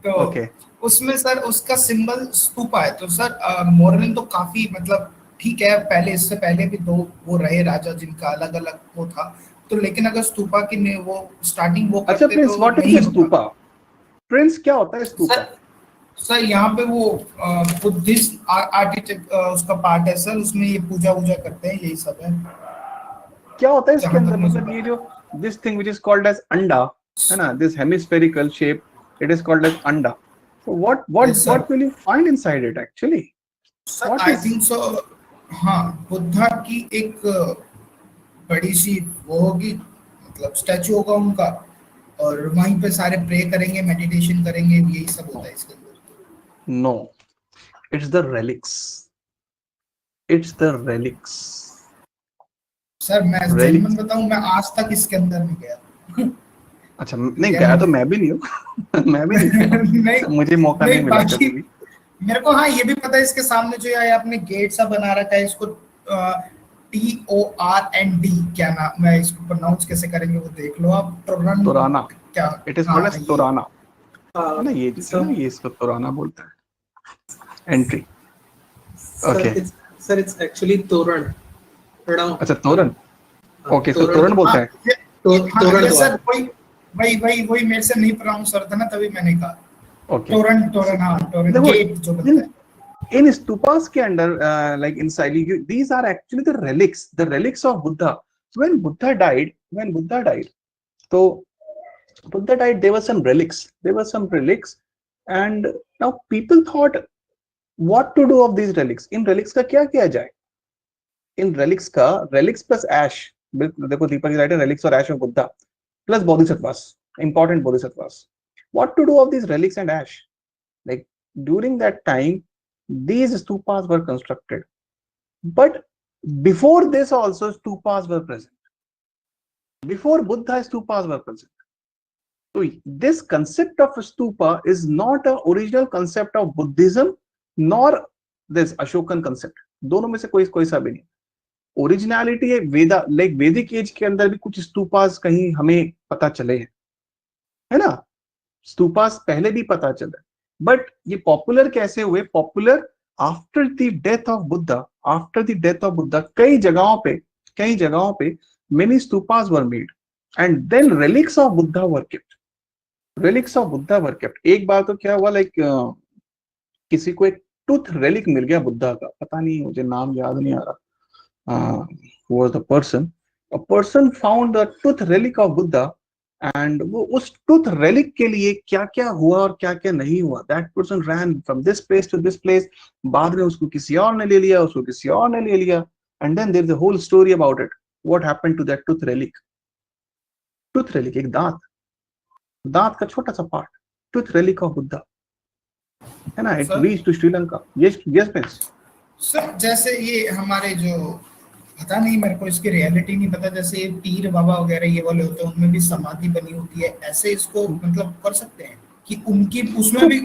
तो okay. उसमें सर उसका सिंबल स्तूपा है. तो सर मौर्यन तो काफी मतलब ठीक है, पहले इससे पहले भी 2 वो रहे राजा जिनका अलग अलग वो था, तो लेकिन अगर स्तूपा की ने वो स्टार्टिंग वो अच्छा Prince, what is stupa? Prince क्या होता है स्तूपा? सर यहाँ पे वो बुद्धिस्ट आर्किटेक्ट उसका पार्ट है सर, उसमें ये पूजा करते हैं, यही सब है. क्या होता है इसके अंदर? मतलब ये जो this thing which is called as anda है ना, this hemispherical shape, it is called as anda. So what will you find inside it actually? Sir, I think so. हाँ, बुद्धा की एक बड़ी सी वो होगी, मतलब स्टैचू होगा उनका, और वहीं पे सारे प्रे करेंगे, मेडिटेशन करेंगे, यही सब होता है इसके अंदर. No, it's the relics. It's the relics. Sir मैं जेन्युइन बताऊं, मैं आज तक इसके अंदर नहीं गया. अच्छा, नहीं गया तो मैं भी नहीं हूँ. मैं भी नहीं, मुझे मौका नहीं मिला कभी भी. मेरे को हाँ ये भी पता है, इसके सामने जो है आपने गेट सा बना रखा है, इसको TORND, क्या नाम है इसको प्रोनाउंस कैसे करेंगे वो देख लो आप. तोराना. क्या इट इज कॉल्ड एज तोराना ना, ये जो है ये इसको तोराना बोलते हैं. Entry. Okay sir, it's actually तोरण. अच्छा तोरण. ओके, तो तोरण बोलते हैं. तोरण सर, वही मेरे से नहीं प्रोनाउंस हो रहा था ना, तभी मैंने कहा. ओके, तोरण हाँ, तोरण गेट जो बनता है. In stupas के अंदर, like inside, these are actually the relics of Buddha. So when Buddha died, there were some relics, and now people thought what to do of these relics. In relics का क्या किया जाए? इन relics का relics plus ash, देखो दीपक की right है, relics और ash of Buddha plus bodhisattvas, important bodhisattvas. What to do of these relics and ash? Like during that time, these stupas were constructed, but before this also stupas were present. Before Buddha, stupas were present. So this concept of stupa is not an original concept of Buddhism, nor this Ashokan concept. दोनों में से कोई सा भी नहीं. Originality है वेदा, like वैदिक as के अंदर भी कुछ स्तूपास कहीं हमें पता चले हैं, है ना. स्तूपास पहले भी पता चले, बट ये पॉपुलर कैसे हुए? Popular after the death of Buddha. कई जगहों पे many stupas were made, and then relics of Buddha were kept. एक बार तो क्या हुआ, लाइक किसी को एक टूथ रेलिक मिल गया बुद्धा का, पता नहीं, मुझे नाम याद नहीं आ रहा. Who was the person? A person found the tooth relic of Buddha, and वो उस tooth relic के लिए क्या क्या हुआ और क्या क्या नहीं हुआ. That person ran from this place to this place. बाद में उसको किसी और ने ले लिया, and then there is a whole story about it. What happened to that tooth relic? एक दांत का छोटा सा part, tooth relic of Buddha, है ना. It reached to Sri Lanka. Yes, Prince. Sir जैसे ये हमारे जो, पता नहीं मेरे को इसकी रियलिटी नहीं पता, जैसे ये पीर बाबा वगैरह ये वाले होते हैं उनमें भी समाधि बनी होती है, ऐसे इसको मतलब कर सकते हैं कि उनकी उसमें तो भी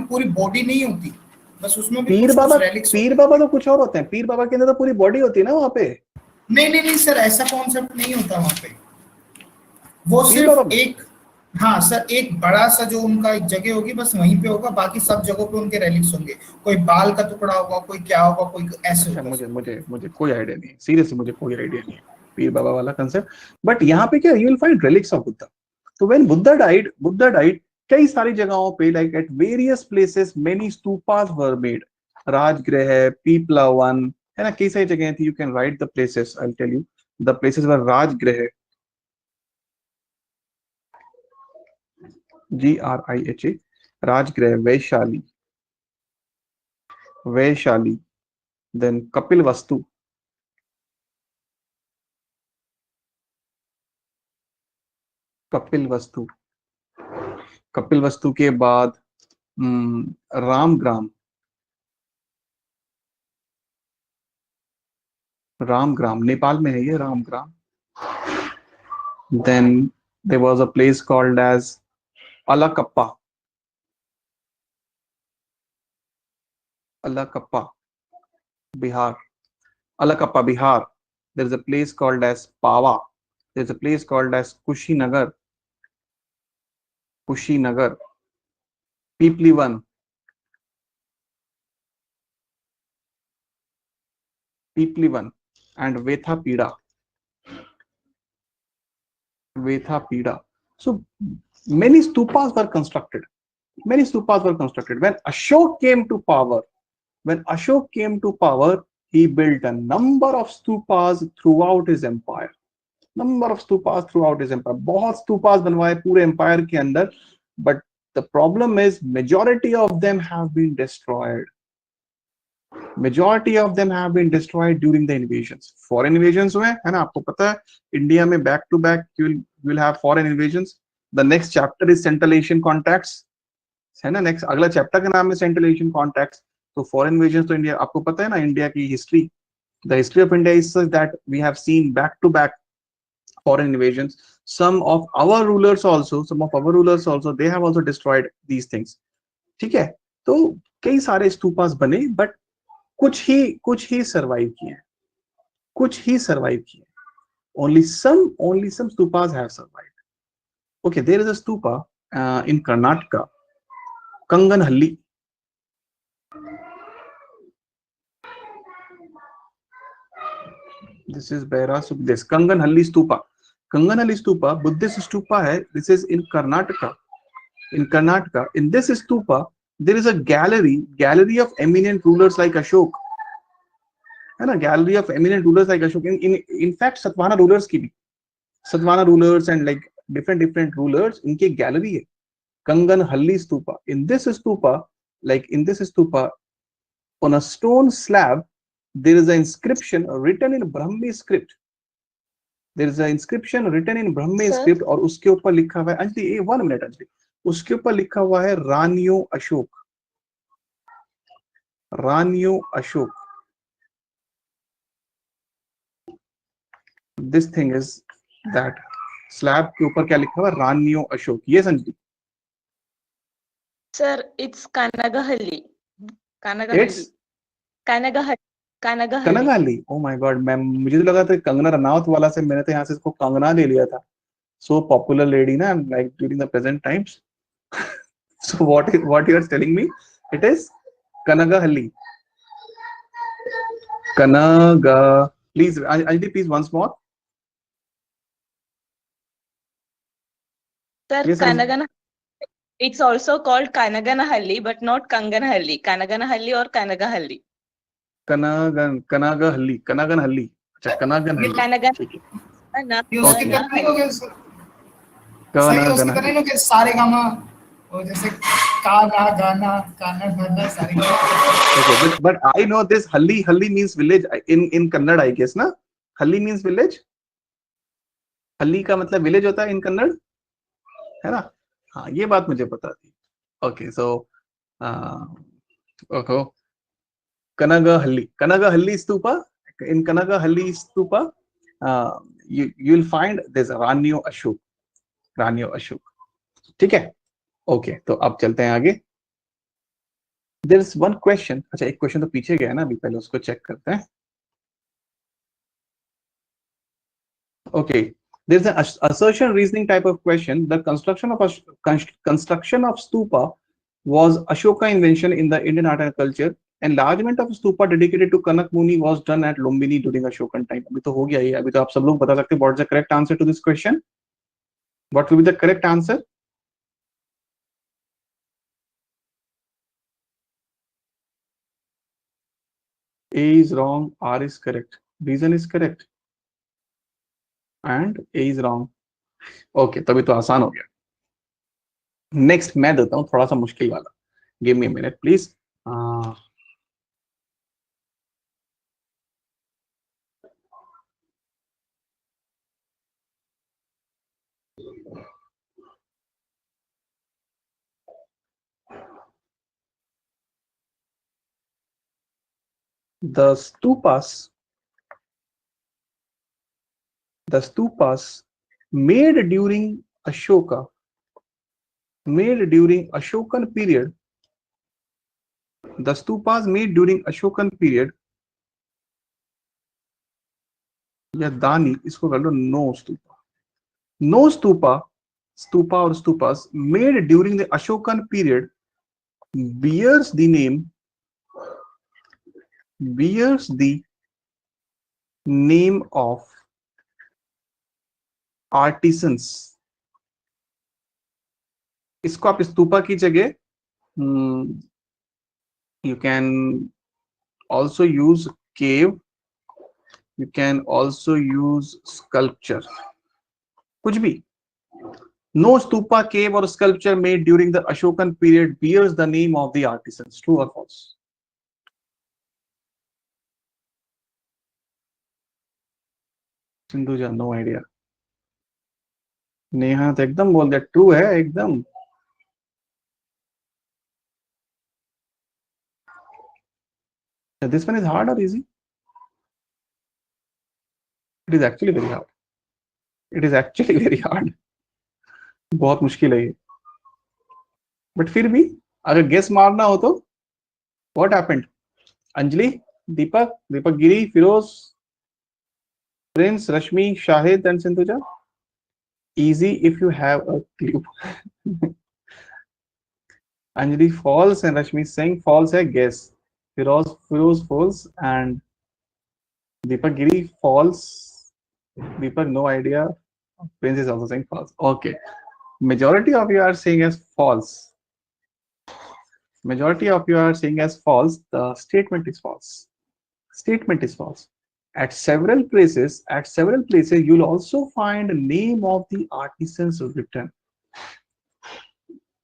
पूरी बॉडी नहीं होती, बस उसमें भी पीर कुछ बाबा, कुछ रेलिक्स पीर होते बाबा तो कुछ और होते हैं। पीर बाबा के अंदर तो पूरी बॉडी होती है ना वहाँ पे। हैं। नहीं सर, ऐसा कॉन्सेप्ट नहीं होता वहाँ पे, वो पीर बाबा सिर्फ में एक, हाँ सर, एक बड़ा सा जो उनका एक जगह होगी बस वहीं पे होगा, बाकी सब जगहों पे उनके रेलिक्स होंगे, कोई बाल का टुकड़ा होगा, कोई क्या होगा, कोई ऐसे अच्छा, होगा मुझे सर। मुझे मुझे कोई आइडिया नहीं है, सीरियसली मुझे कोई आइडिया नहीं है पीर बाबा वाला कंसेप्ट। बट यहाँ पे क्या, you will find relics of Buddha. तो व्हेन बुद्धा डाइड, कई सारी जगहों पे, like at various places many stupas were made. Rajgriha, Pipalavan, है ना, कई सारी जगह थी। You can write the places, I will tell you the places were Rajgriha, GRIHA, Rajgriha, Vaishali, then Kapilvastu, Kapilvastu Kapil वस्तु के बाद रामग्राम, रामग्राम नेपाल में है ये Ramgram. Then there was a place called as Alakappa, Alakappa Bihar, Alakappa Bihar. There is a place called as Pava, there is a place called as Kushinagar, Kushinagar, Pipalivan, Pipalivan and Vethapida, Vethapida. So many stupas were constructed. Many stupas were constructed. When Ashok came to power, he built a number of stupas throughout his empire. बहुत stupas बनवाए पूरे empire के अंदर, but the problem is majority of them have been destroyed. Majority of them have been destroyed during the invasions. Foreign invasions हुए, है ना, आपको पता है इंडिया में back to back you will have foreign invasions. The next chapter is Central Asian contacts, है ना, next अगला चैप्टर का नाम है Central Asian contacts. तो foreign invasions तो इंडिया, आपको पता है ना इंडिया की history, the history of India is such that we have seen back to back foreign invasions. Some of our rulers also, they have also destroyed these things. ठीक है, तो कई सारे स्तूपास बने, बट कुछ ही सर्वाइव किए, only some stupas have survived. Okay, there is a stupa in Karnataka, Kanganhalli. This is Baira Sukdes, Kanganhalli stupa. Kanganhalli stupa, Buddhist stupa hai. This is in Karnataka. In this stupa, there is a gallery of eminent rulers like Ashok. है ना, gallery of eminent rulers like Ashok, in fact Satavahana rulers की भी, Satavahana rulers and like different rulers, इनकी गैलरी है Kanaganahalli stupa. In this stupa on a stone slab there is an inscription written in Brahmi script. Script और उसके ऊपर लिखा हुआ है, अंजलि 1 मिनट अंजलि, उसके ऊपर लिखा हुआ है रानियो Ashok. This thing is that slab के ऊपर क्या लिखा हुआ है, रानियो अशोक. ये Sanjay Sir, it's Kanagahalli. It's Kanagahalli. Oh my God, ma'am मुझे तो लगा था कंगना रनावत वाला से, मैंने तो यहाँ से इसको कंगना ले लिया था. So popular lady ना, like during the present times. So what you are telling me? It is Kanagahalli. Please, Anjali, please once more. Sir, Yes, it's also called Kanaganahalli, but not Kanganahalli. Kanaganahalli or Kanagahalli. Kanaganhalli. अच्छा, Kanaganhalli. ये उसकी तरह नहीं हो गया sir, सही उसकी तरह नहीं हो गया, सारे गामा और जैसे का गा गाना काना गाना सारे gamma. Okay, but I know this Halli means village in Kannada, I guess ना. Halli means village. Halli का मतलब village होता है in कन्नड़, है ना. हाँ, ये बात मुझे पता थी. Okay, so okay. Kanagahalli Stupa. In Kanagahalli Stupa, you'll find there's Ranyo Ashok. ठीक है? ओके, तो अब चलते हैं आगे. There is one question. अच्छा, एक क्वेश्चन तो पीछे गया ना, अभी पहले उसको चेक करते हैं. Okay, there is an assertion reasoning type of question. The construction of stupa was Ashoka invention in the Indian art and culture. Enlargement of stupa dedicated to Kanak Muni was done at Lumbini during Ashokan time. अभी तो हो गया ये, अभी तो आप सब लोग बता सकते हैं. What is the correct answer to this question? What will be the correct answer? A is wrong, R is correct, reason is correct, and A is wrong. Okay, तभी तो आसान हो गया. नेक्स्ट मैं देता हूं थोड़ा सा मुश्किल वाला. Give me a minute please. The stupas made during Ashokan period. The stupas made during Ashokan period, या दानी इसको कर लो, no stupa or stupas made during the Ashokan period bears the name of artisans. इसको आप स्तूपा की जगह you can also use cave, you can also use sculpture, कुछ भी. No stupa, cave or sculpture made during the Ashokan period bears the name of the artisans. True or false? Sindhuja, no idea. Neha तो एकदम बोल दिया true है एकदम. This one is hard or easy? It is actually very hard. बहुत मुश्किल है ये. बट फिर भी अगर गेस मारना हो तो what happened? Anjali, Deepak Giri, Firoz, Prince, Rashmi, Shahid and Sindhuja. Easy if you have a clue. Anjali false and Rashmi saying false है guess. Firoz false and Deepak Giri false. Deepak no idea. Prince is also saying false. Okay. Majority of you are saying as false. The statement is false. At several places, you'll also find the name of the artisans written.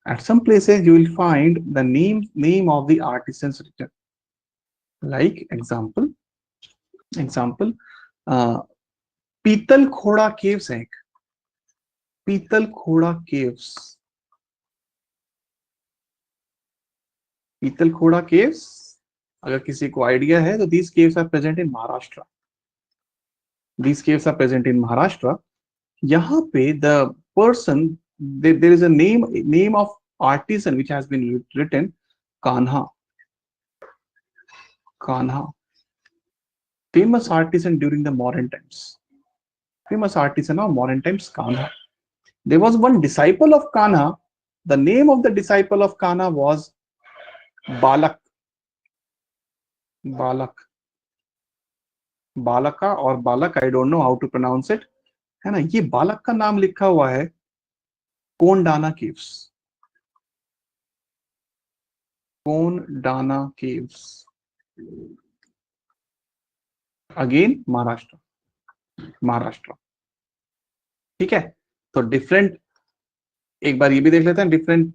At some places, you will find the name of the artisans written. Like example, Pital Khoda caves है. Pital Khoda caves. अगर किसी को idea है तो these caves are present in Maharashtra. यहाँ पे the person, there is a name of artisan which has been written, Kanha. Famous artisan during the modern times. Kanha. There was one disciple of Kanha. The name of the disciple of Kanha was Balak. Balaka or Balak, I don't know how to pronounce it. है ना, ये बालक का नाम लिखा हुआ है Kondana caves. Again Maharashtra. ठीक है, तो डिफरेंट, एक बार ये भी देख लेते हैं डिफरेंट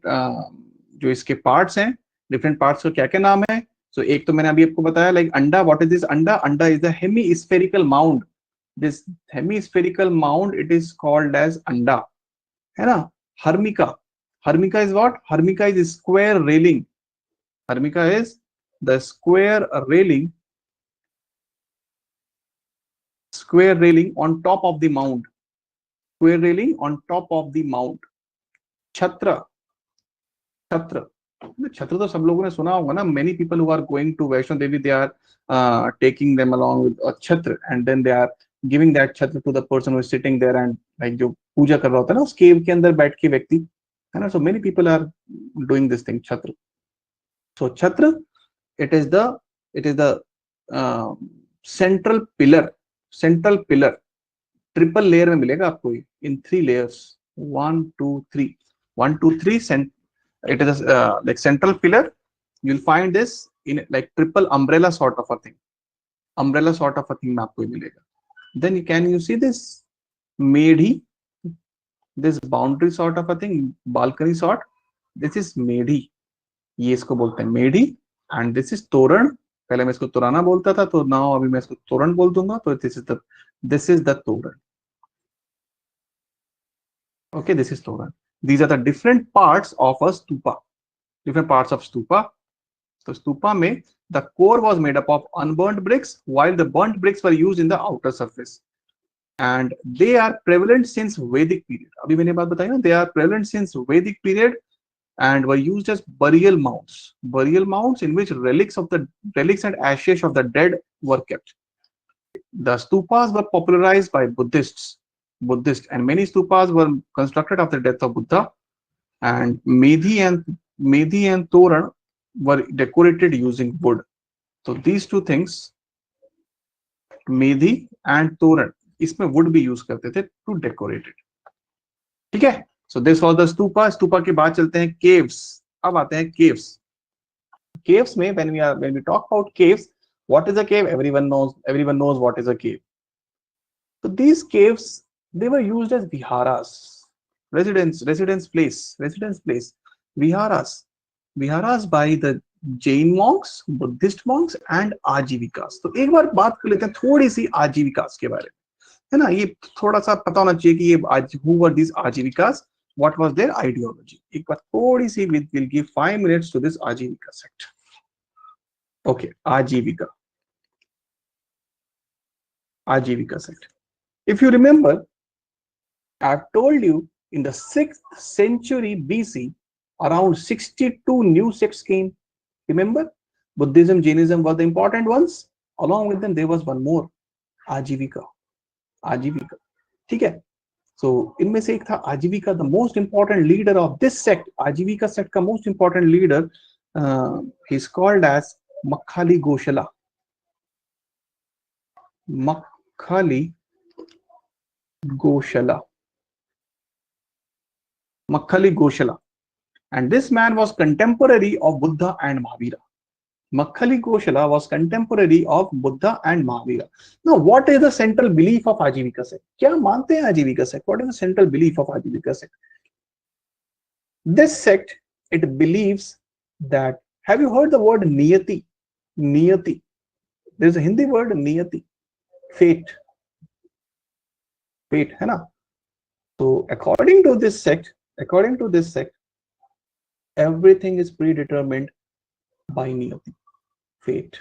जो इसके पार्ट्स हैं, डिफरेंट पार्ट्स का क्या क्या नाम है. सो एक तो मैंने अभी आपको बताया, लाइक अंडा. व्हाट इज दिस अंडा? अंडा is the hemispherical mound. This hemispherical mound, it is called as anda, है ना. Hermica is what? Hermica is square railing. Hermica is the square railing on top of the mound. Square railing on top of the mound. छत्र, छत्र, छत्र तो सब लोगों ने सुना होगा ना. Many people who are going to Vaishno Devi, they are taking them along with a chhatra, and then they are giving that chhatra to the person who is sitting there and like जो पूजा कर रहा होता है ना उस केव के अंदर बैठ के व्यक्ति, है ना. So many people are doing this thing, chhatra. So chhatra, it is the central pillar. Triple layer में मिलेगा आपको इन 3 layers. 1 2 3 1 2 3. It is like central pillar. You'll find this in like triple umbrella sort of a thing. Umbrella sort of a thing में आपको मिलेगा. Then you see this मेढ़ी, this boundary sort of a thing, balcony sort. This is मेढ़ी. ये इसको बोलते हैं मेढ़ी. And this is तोरण. पहले मैं इसको तोराना बोलता था, तो now अभी मैं इसको तोरण बोल दूंगा. तो this is the तोरण. Okay, this is Toran. These are the different parts of a stupa. Different parts of stupa. So stupa mein the core was made up of unburnt bricks, while the burnt bricks were used in the outer surface. And they are prevalent since Vedic period. Abhi maine baat batayi na, they are prevalent since Vedic period and were used as burial mounds. Burial mounds in which relics and ashes of the dead were kept. The stupas were popularized by Buddhists, and many stupas were constructed after the death of Buddha, and Medhi and Toran were decorated using wood. So these two things, Medhi and Toran, इसमें wood भी use करते थे to decorate it. ठीक है? So this was the stupa. Stupa के बाद चलते हैं caves. अब आते हैं caves. Caves में when we talk about caves, what is a cave? Everyone knows what is a cave. So these caves, they were used as viharas, residence place, viharas by the Jain monks, Buddhist monks and आजीविकास. तो एक बार बात कर लेते हैं थोड़ी सी आजीविकास के बारे में, है ना. ये थोड़ा सा पता होना चाहिए कि ये who were these आजीविकास, what was their ideology. एक बार थोड़ी सी we'll give 5 minutes to this आजीविका sect. Okay, आजीविका sect. If you remember, I've told you in the 6th century BC, around 62 new sects came. Remember, Buddhism, Jainism were the important ones. Along with them, there was one more, आजीविका. ठीक है. So इनमें से एक था आजीविका. The most important leader of this sect, आजीविका sect का most important leader, he's called as Makhali Goshala. Makhali Goshala. And this man was contemporary of Buddha and Mahavira. Makhali Goshala was contemporary of Buddha and Mahavira. Now, what is the central belief of Ajivika sect? क्या मानते हैं Ajivika sect? What is the central belief of Ajivika sect? This sect, it believes that, have you heard the word niyati? Niyati. There is a Hindi word niyati. Fate, है ना. So according to this sect, everything is predetermined by niyati, fate.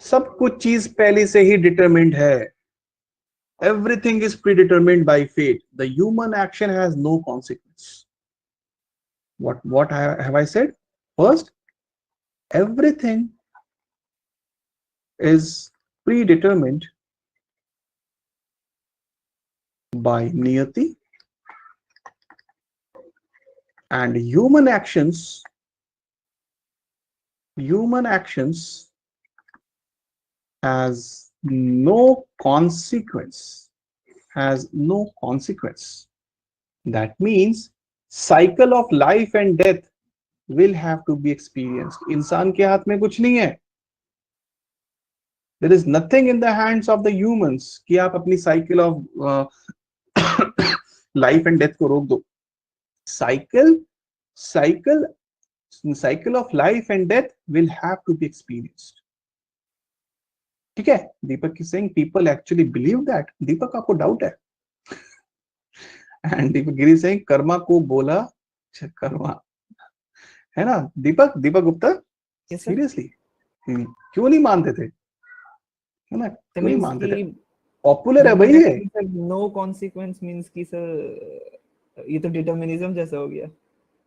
सब कुछ चीज पहले से ही determined है. Everything is predetermined by fate. The human action has no consequence. What have I said? First, everything is predetermined by niyati, and human actions has no consequence. That means cycle of life and death will have to be experienced. इंसान के हाथ में कुछ नहीं है. There is nothing in the hands of the humans कि आप अपनी cycle of life and death को रोक दो. Cycle of life and death will have to be experienced. ठीक है. Deepak is saying people actually believe that. Deepak, आपको doubt है. And Deepak Giri is saying Karma को बोला कर्मा, है ना. Deepak Gupta, Yes, sir. Seriously क्यों नहीं मानते थे, है ना, That क्यों नहीं means मानते थे? कि पॉपुलर है भाई ये। नो कॉन्सिक्वेंस मींस कि सर ये तो डिटरमिनिज्म जैसा हो गया।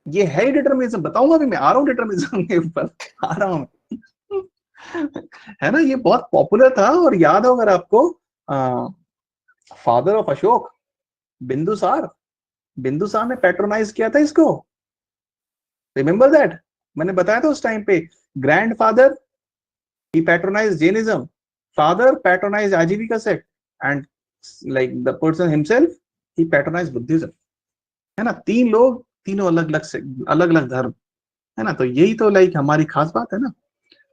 ये है ही डिटरमिनिज्म, बताऊंगा अभी, मैं आ रहा हूँ डिटरमिनिज्म के ऊपर आ रहा हूँ है ना, ये बहुत पॉपुलर था। और याद हो अगर आपको, फादर ऑफ अशोक बिंदुसार, बिंदुसार ने पैट्रोनाइज किया था इसको, रिमेंबर दैट, मैंने बताया था उस टाइम पे। Grandfather he patronized Jainism, father patronized Ajivika sect, and like the person himself he patronized Buddhism, है ना, तीन लोग, तीनों अलग अलग से अलग अलग धर्म, है ना, तो यही तो लाइक हमारी खास बात है ना।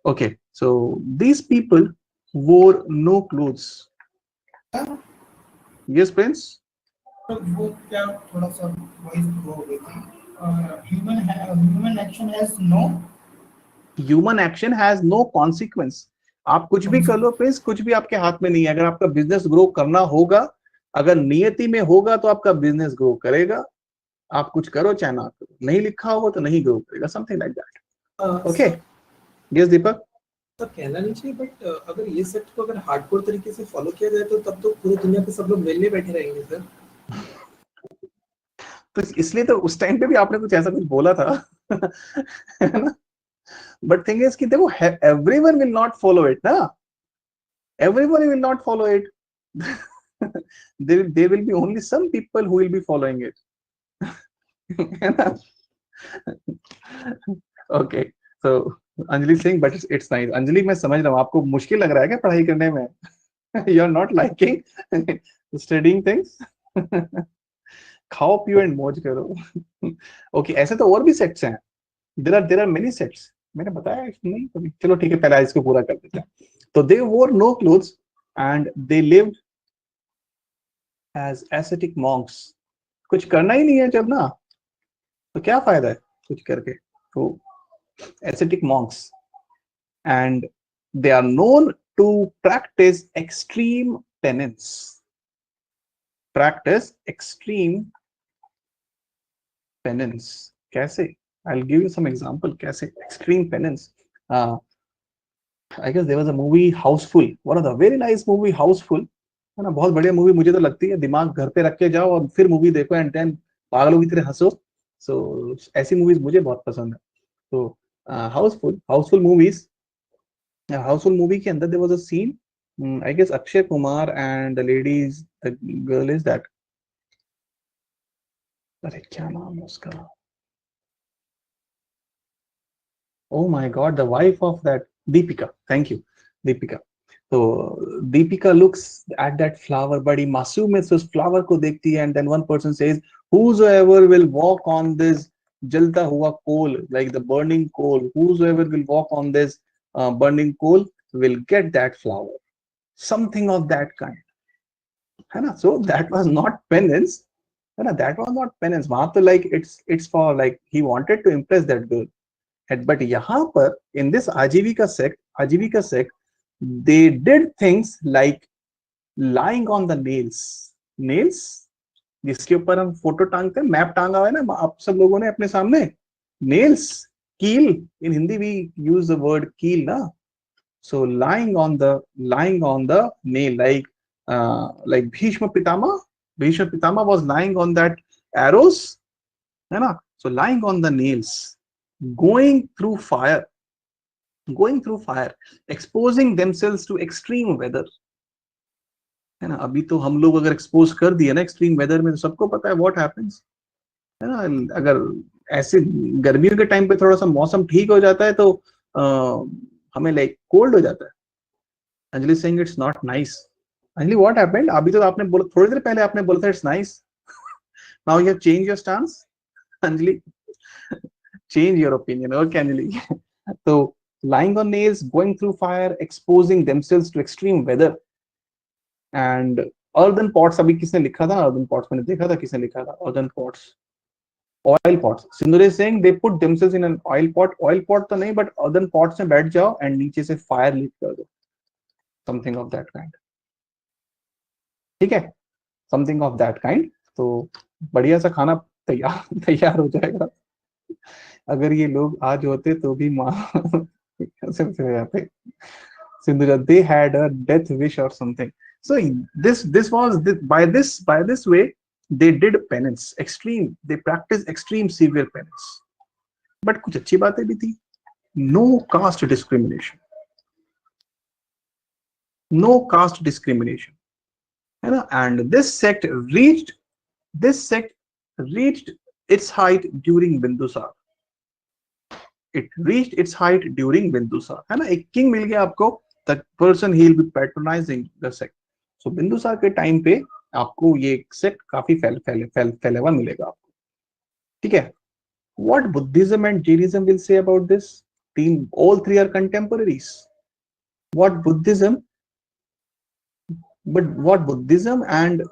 Okay, so these people wore no clothes. Yes Prince? तो वो क्या थोड़ा सा वॉइस ग्रो हो गई थी। Human action has no, human action has no consequence. आप कुछ भी कर लो प्रिंस, कुछ भी आपके हाथ में नहीं है। अगर आपका बिजनेस ग्रो करना होगा, अगर नियति में होगा तो आपका बिजनेस ग्रो करेगा, आप कुछ करो चाहे ना करो, नहीं लिखा होगा तो नहीं ग्रो करेगा, something like that. Okay, yes Deepak. तो कहना नहीं चाहिए, बट अगर ये सेट को अगर हार्डकोर तरीके से फॉलो किया जाए तो तब तो पूरी दुनिया पे सब लोग मिलने बैठे रहेंगे सर। तो इसलिए तो उस टाइम पे भी आपने कुछ ऐसा कुछ बोला था है ना, बट थिंग इज कि देखो everyone will not follow it ना, everyone will not follow it there will be only some people who will be following it okay, so Anjali Singh, but it's nice। Anjali मैं समझ रहा हूँ आपको मुश्किल लग रहा है क्या पढ़ाई करने में you are not liking studying things खाओ पियो एंड मौज करो ओके, ऐसे तो और भी सेट्स हैं, there are many sets, मैंने बताया नहीं कभी, चलो ठीक है पहले इसको पूरा कर देते हैं। तो they wore no clothes and they lived as ascetic monks। कुछ करना ही नहीं है जब ना, तो क्या फायदा है कुछ करके, तो ascetic monks, and they are known to practice extreme penance, practice extreme penance। कैसे? I'll give you some example कैसे extreme penance। I guess there was a movie Houseful, one of the very nice movie Houseful, है ना, बहुत बढ़िया movie मुझे तो लगती है, दिमाग घर पे रख के जाओ और फिर मूवी देखो एंड देन पागलों की तरह हंसो। सो ऐसी मूवीज मुझे बहुत पसंद है। तो हाउसफुल मूवीज, हाउसफुल मूवी के अंदर there was a scene, I guess Akshay Kumar and the ladies, the girl is that, अरे क्या नाम है उसका, oh my god, the wife of that Deepika, thank you Deepika। तो Deepika looks at that flower, बड़ी मासूम से उस फ्लावर को देखती है, and then one person says whosoever will walk on this जलता हुआ कोल, like the burning coal, whosoever will walk on this burning coal will get that flower, something of that kind, है ना। so that was not penance, है ना, that was not penance, वहां तो like it's for like he wanted to impress that girl, but यहाँ पर in this आजीविका sect they did things like lying on the nails जिसके ऊपर हम फोटो टांगते हैं, मैप टांगा हुआ है ना आप सब लोगों ने अपने सामने, nails, कील, in Hindi we use the word कील ना, so lying on the nail, like Bhishma Pitama was lying on that arrows, है ना, so lying on the nails, going through fire, exposing themselves to extreme weather, है ना। अभी तो हम लोग अगर एक्सपोज कर दिए ना एक्सट्रीम वेदर में, तो सबको पता है व्हाट हैपेंस, है ना। अगर ऐसे गर्मियों के टाइम पे थोड़ा सा मौसम ठीक हो जाता है तो हमें लाइक कोल्ड हो जाता है। Anjali Singh it's not nice. Anjali what happened? अभी तो आपने बोला, थोड़ी देर पहले आपने बोला था it's nice, now you have change your stance. Anjali change your opinion, okay Anjali? So lying on nails, going through fire, exposing themselves to extreme weather, and earthen pots, अभी किसने लिखा था earthen pots? मैंने देखा था किसने लिखा था earthen pots, oil pots। Sindhu is saying they put themselves in an oil pot तो नहीं, but earthen pots में बैठ जाओ and नीचे से fire lit कर दो, something of that kind, ठीक है, something of that kind। तो बढ़िया सा खाना तैयार हो जाएगा। अगर ये लोग आज होते तो भी Sindhuja, they had a death wish or something. So this was by this way they did penance, extreme. They practiced extreme severe penance. But कुछ अच्छी बातें भी थी. No caste discrimination. No caste discrimination. है ना? And this sect reached its height during Bindusar. It reached its height during Bindusar. है ना? एक king मिल गया आपको. The person he will be patronizing the sect. So Bindusar के time पे आपको ये sect काफी फैला हुआ मिलेगा आपको. ठीक है? What Buddhism and Jainism will say about this? All three are contemporaries. What Buddhism and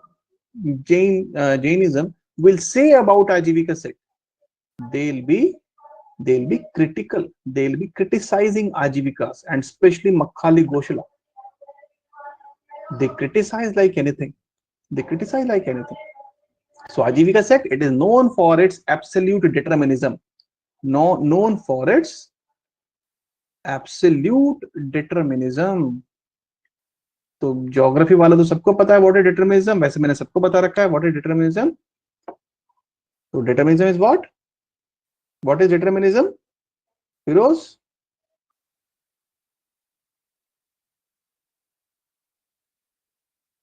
Jainism will say about Ajivika sect? They'll be critical. They'll be criticizing Ajivikas and especially Makhali Goshala. They criticize like anything. So Ajivika sect, it is known for its absolute determinism. Known for its absolute determinism. तो geography वाला तो सबको पता है what is determinism. वैसे मैंने सबको बता रखा है व्हाट इज डिटरमिनिज्म. तो determinism is what is determinism? Firoz,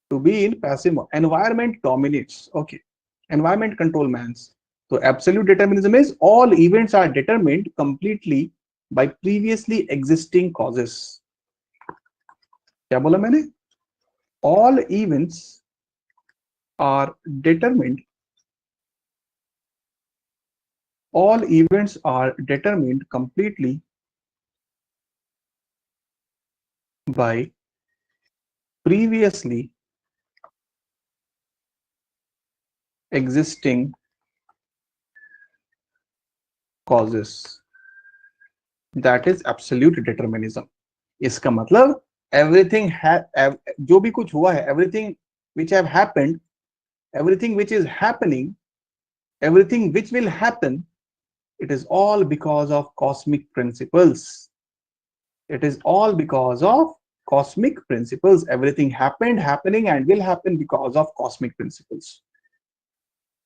to be in passive mode. Environment dominates. Okay, environment control mans. So absolute determinism is all events are determined completely by previously existing causes. क्या बोला मैंने? All events are determined. All events are determined completely by previously existing causes. That is absolute determinism. इसका मतलब everything जो भी कुछ हुआ है, everything which have happened, everything which is happening, everything which will happen, it is all because of cosmic principles. It is all because of cosmic principles. Everything happened, happening, and will happen because of cosmic principles.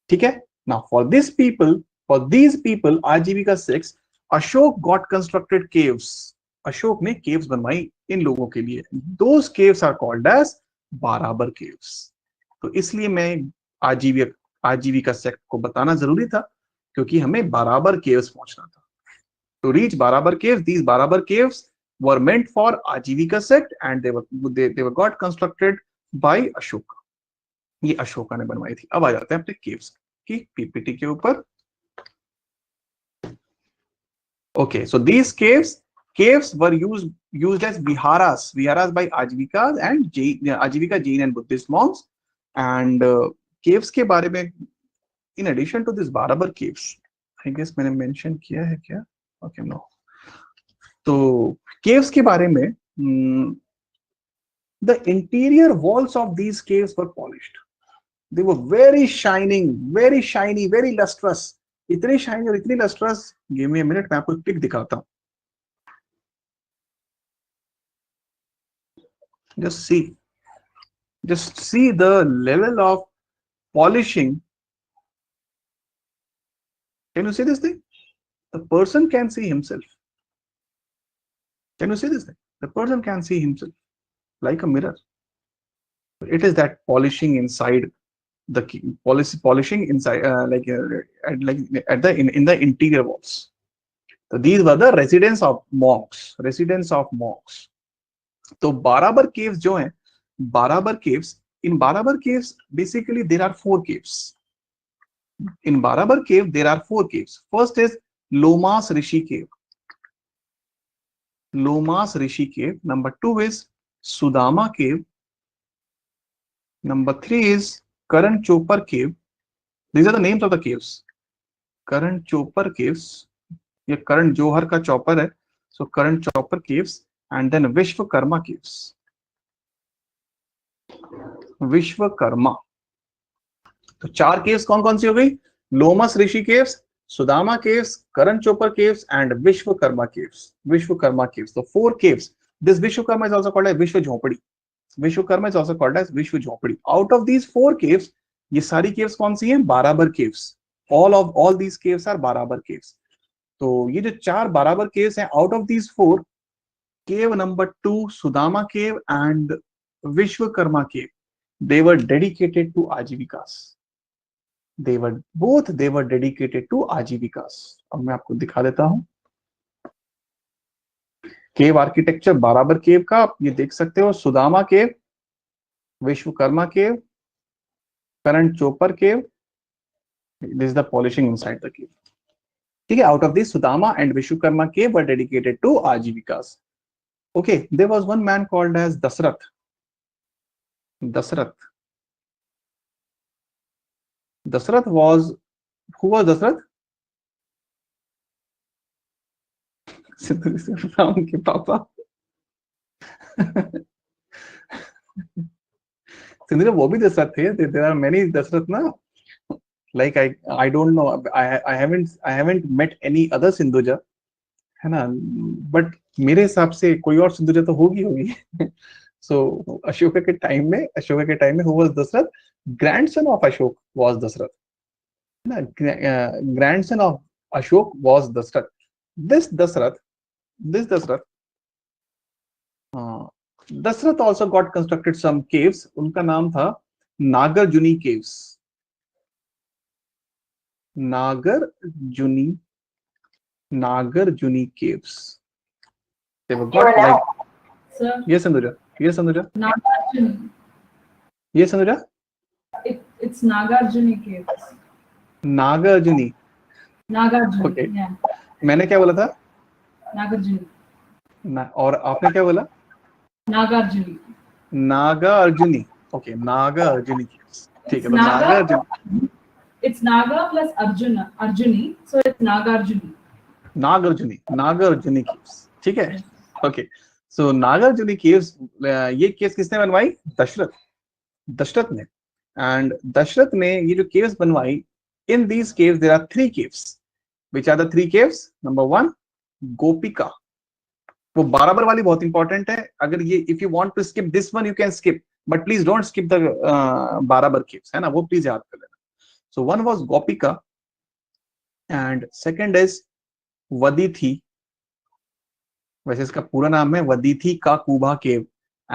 ठीक है? Now for these people, Ajivika sects, Ashok got constructed caves. Ashok ने caves बनवाई इन लोगों के लिए. Those caves are called as Barabar caves. तो इसलिए मैं आजीविका सेक्ट को बताना जरूरी था क्योंकि हमें बाराबर caves पहुंचना था. To reach Barabar caves, these Barabar caves were meant for Ajivika sect and they were got constructed by Ashoka. ये अशोका ने बनवाई थी. अब आ जाते हैं अपने caves की पीपीटी के ऊपर. Okay, so these caves were used as viharas by Ajivikas and Ajivika Jain and Buddhist monks. And caves के बारे में, in addition to this Barabar caves, I guess मैंने mention किया है क्या? Okay, no. तो caves के बारे में, the interior walls of these caves were polished. They were very shining, very shiny, very lustrous. इतनी shiny और इतनी lustrous. Give me a minute, मैं आपको पिक दिखाता हूँ. Just see the level of polishing. Can you see this thing? The person can see himself. Can you see this thing? The person can see himself like a mirror. It is that polishing inside the polishing inside, in the interior walls. So these were the residents of monks. तो बाराबर caves जो हैं, बाराबर caves, in Barabar caves basically there are 4 caves. In Barabar cave there are 4 caves. First is Lomas Rishi cave. Number 2 is Sudama cave. Number 3 is Karan Chopar cave. These are the names of the caves. Karan Chopar caves. ये Karan Johar का chopper है. So Karan Chopar caves and then Vishwakarma caves. Vishwakarma. तो 4 caves कौन कौन सी हो गई? लोमस ऋषि caves, Sudama caves, Karan Chopar caves, and Vishwakarma caves. Vishwakarma caves. So 4 caves. This Vishwakarma is also called as Vishwa Jhopadi. Vishwakarma is also called as Vishwa Jhopadi. Out of these 4 caves, ये सारी caves कौन सी हैं? Barabar caves. All these caves are Barabar caves. तो ये जो 4 Barabar caves हैं, out of these 4, cave number 2, Sudama cave and Vishwakarma cave, they were dedicated to आजीविकास. They were dedicated to आजीविकास. अब मैं आपको दिखा देता हूं केव आर्किटेक्चर बराबर केव का. आप ये देख सकते हो, Sudama cave, Vishwakarma cave, Karan Chaupar cave. This is the polishing inside the cave. ठीक है. Out of this Sudama and Vishwakarma cave were dedicated to Ajivikas. Okay, there was one man called as Dasrath. Dasrath was, who was Dasrath? Ram ke papa. Sindhura, वो भी दशरथ थे. There are many Dasrath ना. Like I don't know. I haven't met any other Sindhuja. है ना. But मेरे हिसाब से कोई और सिंधुजा तो होगी. सो अशोक के टाइम में who was Dasharath? Grandson of Ashok was Dasharath. ना, grandson of Ashok was Dasharath. This Dasharath also got constructed some caves. उनका नाम था Nagarjuni caves. Nagarjuni caves. They were got like. Sir. Yes, Anuja. Nagarjuni. Yes, Anuja. It's Nagarjuni caves. Nagarjuni. Okay. Yeah. मैंने क्या बोला था? Nagarjuni. और आपने क्या बोला? Nagarjuni. Okay, Nagarjuni caves. ठीक है. तो Nagarjuni. It's Naga plus Arjuni, so it's Nagarjuni caves. ठीक है. Okay. So Nagarjuni caves, ये केव्स किसने बनवाई? दशरथ ने. And दशरथ ने ये जो केव्स बनवाई, in these caves there are 3 caves. Which are the 3 caves? Number 1, Gopika. वो बराबर वाली बहुत इंपॉर्टेंट है. अगर ये if you want to skip this one you can skip, but please don't skip the बराबर caves, है ना. वो प्लीज याद कर लेना. So one was Gopika and second is Vadithi. वैसे इसका पूरा नाम है वदीथी का कुबा केव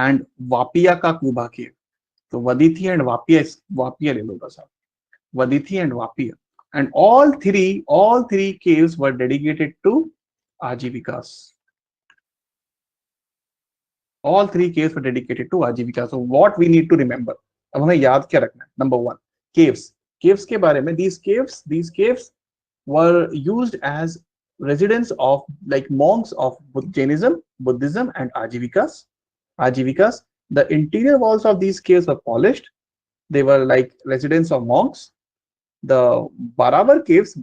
and वापिया का कुबा केव. तो वदीथी एंड वापिया ले लो बस आप. Vadithi and Vapiya. And all three caves were dedicated to Ajivikas. All 3 caves were dedicated to Ajivikas. So what we need to remember? अब हमें याद क्या रखना है? Number 1, caves के बारे में. These caves were used as residence of like monks of Jainism, Buddhism and Ajivikas. The interior walls of these caves were polished. They were like residence of monks. The Barabar caves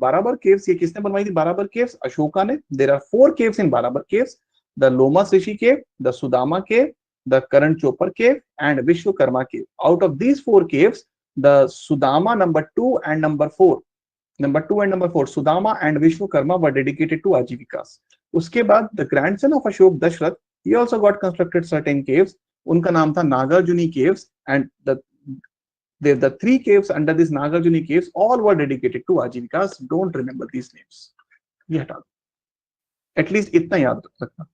ये किसने बनवाई थी? Barabar caves Ashoka ने. There are 4 caves in Barabar caves. The Lomas Rishi cave, the Sudama cave, the Karan Chopar cave and Vishwakarma cave. Out of these 4 caves, the Sudama number 2 and number 4, Sudama and Vishwakarma were dedicated to Ajivikas. उसके बाद the grandson of Ashok, Dashrath, he also got constructed certain caves. उनका नाम था Nagarjuni caves, and the 3 caves under this Nagarjuni caves all were dedicated to Ajivikas. Don't remember these names. ये हटा दो. At least इतना याद रखना.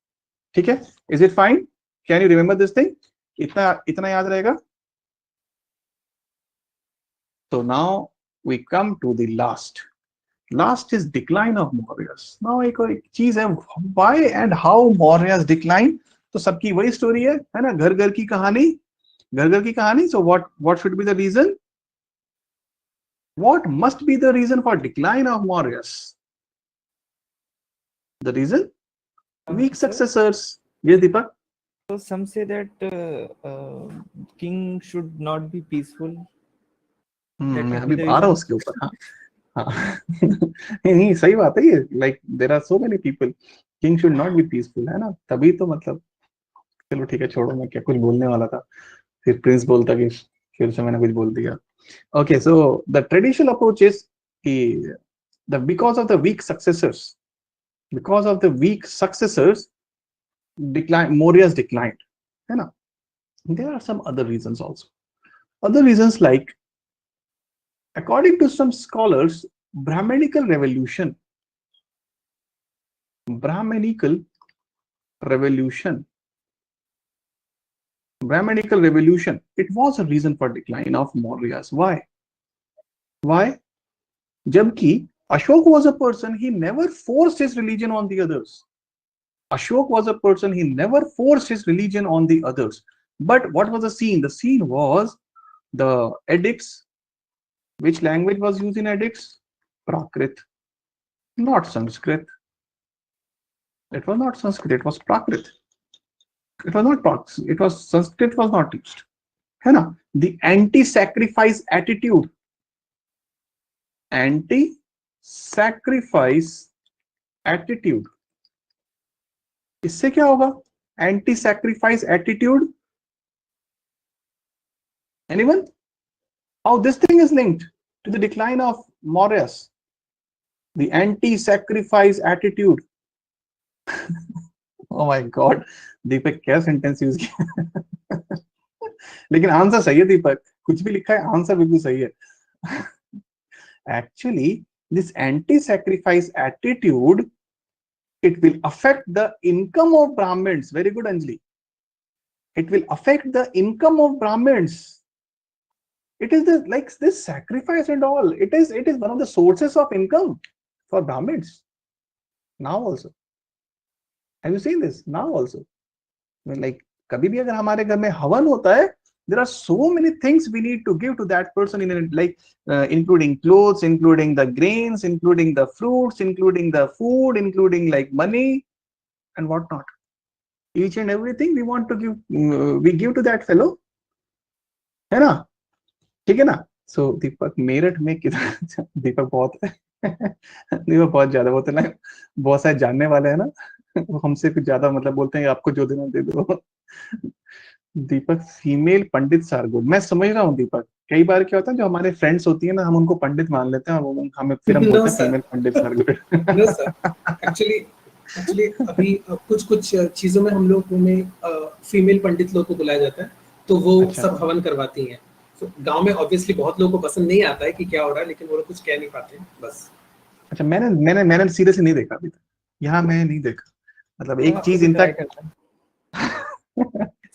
ठीक है? Is it fine? Can you remember this thing? इतना याद रहेगा? So now we come to the last. Last is decline of Mauryas. Now एक और चीज है, why and how Mauryas decline. तो सबकी वही स्टोरी है ना. घर की कहानी. So what should be the reason? What must be the reason for decline of Mauryas? The reason? Weak successors. Yes, Deepak. So some say that king should not be peaceful. मैं अभी आ रहा हूँ उसके ऊपर. हाँ नहीं सही बात है ये. Like there are so many people. King should not be peaceful, है ना. तभी तो मतलब चलो ठीक है छोड़ो. मैं क्या कुछ बोलने वाला था, फिर प्रिंस बोलता कि फिर से मैंने कुछ बोल दिया. Okay, so the traditional approach is because of the weak successors, Maurya's declined. You know, there are some other reasons also. Other reasons like, according to some scholars, Brahmanical revolution, it was a reason for decline of Mauryas. Why? Jabki Ashok was a person, he never forced his religion on the others. But what was the scene? The scene was the edicts. Which language was used in edicts? Prakrit, not Sanskrit. It was not Sanskrit, it was Prakrit. It was not Prakrit, it was Sanskrit was not used. है ना? The anti-sacrifice attitude. इससे क्या होगा? Anti-sacrifice attitude. Anyone? How this thing is linked to the decline of Mauryas? The anti-sacrifice attitude. Oh my God, दीपक क्या sentence use किया? लेकिन answer सही है दीपक, कुछ भी लिखा है आंसर बिल्कुल सही है. Actually, this anti-sacrifice attitude, it will affect the income of Brahmins. Very good, Anjali. It will affect the income of Brahmins. It is like this sacrifice and all. It is one of the sources of income for Brahmins. Now also, have you seen this? Now also, like कभी भी अगर हमारे घर में हवन होता है, there are so many things we need to give to that person, including clothes, including the grains, including the fruits, including the food, including like money and whatnot. Each and everything we want to give, we give to that fellow. है ना? ठीक है ना? So दीपक मेरठ में किधर? दीपक बहुत है. दीपक बहुत ज्यादा बोलते ना, बहुत सारे जानने वाले हैं ना, वो हमसे कुछ ज्यादा मतलब बोलते हैं आपको जो देना दे दो. दीपक फीमेल पंडित आर गुड. मैं समझ रहा हूँ दीपक, कई बार क्या होता है जो हमारे फ्रेंड्स होती है ना, हम उनको पंडित मान लेते हैं और हमें फिर हम बोलते हैं female pandit are good. No sir, actually अभी कुछ चीजों में हम लोग में फीमेल पंडित लोग को बुलाया जाता है, तो वो अच्छा. सब हवन करवाती हैं. तो गांव में ऑब्वियसली बहुत लोगों को पसंद नहीं आता है कि क्या हो रहा है, लेकिन वो लोग कुछ कह नहीं पाते हैं बस. अच्छा, मैंने सीरियसली नहीं देखा अभी तक, यहाँ मैं नहीं देखा. मतलब एक चीज इनफैक्ट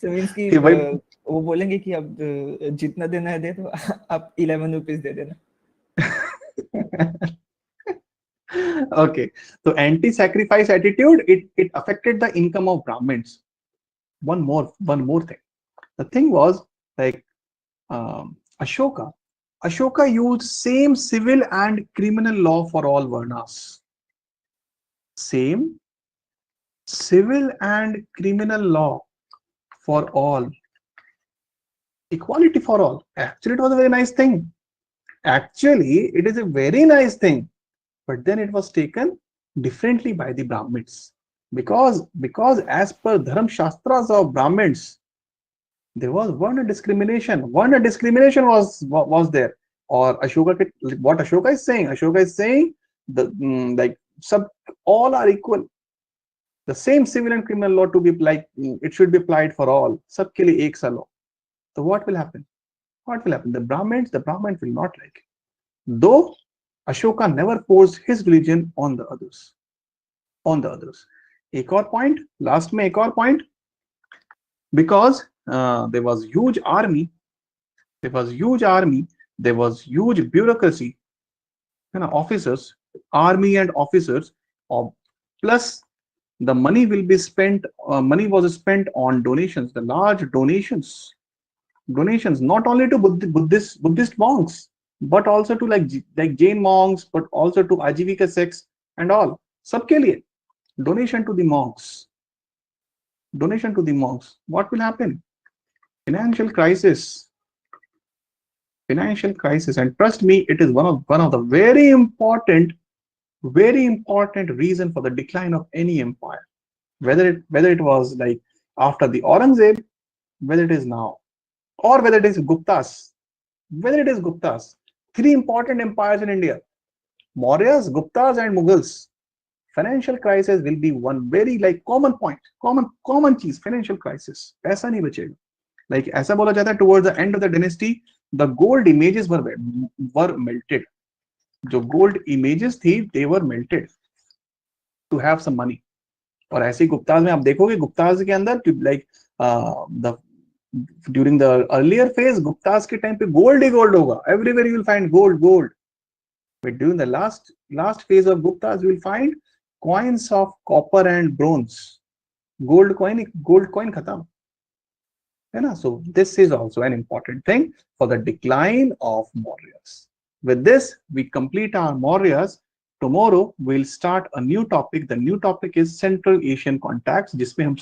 मींस कि वो बोलेंगे कि अब जितना देना है दे दो, आप 11 रुपीस दे देना. Okay, so anti-sacrifice attitude, it affected the income of Brahmins. One more thing. The thing was like Ashoka used same civil and criminal law for all Varnas. Same civil and criminal law for all. Equality for all. Actually, it was a very nice thing. Actually, it is a very nice thing. But then it was taken differently by the Brahmins. Because as per Dharma Shastras of Brahmins, there was Varna discrimination. Varna discrimination was there. Or Ashoka, what Ashoka is saying? Ashoka is saying all are equal. The same civil and criminal law to be like it should be applied for all. Sab ke liye ek sa law. So what will happen? The Brahmins will not like it. Though Ashoka never forced his religion on the others. Ek aur point, last mein ek aur point. Because there was huge army, there was huge bureaucracy, officers, army and officers, plus the money will be spent. Money was spent on donations, the large donations, not only to Buddhist monks, but also to like Jain monks, but also to Ajivika sects and all. Sabke liye donation to the monks. What will happen? Financial crisis. And trust me, it is one of the very important reason for the decline of any empire. Whether it was like after the Aurangzeb, whether it is now, or whether it is Guptas. 3 important empires in India. Mauryas, Guptas and Mughals, financial crisis will be one very like common point, common चीज, financial crisis, पैसा नहीं बचेगा. Like ऐसा बोला जाता है towards the end of the dynasty, the gold images were melted. जो gold images थी, they were melted to have some money. और ऐसे ही गुप्ताज में आप देखोगे, गुप्ताज के अंदर like the during the earlier phase, Gupta's के टाइम पे gold ही gold होगा, everywhere you will find gold. But during the last phase of Guptas, you will find coins of copper and bronze. Gold coin khatam. है ना? So this is also an important thing for the decline of Mauryas. With this, we complete our Mauryas. Tomorrow we'll start a new topic. The new topic is Central Asian contacts, जिसमें हम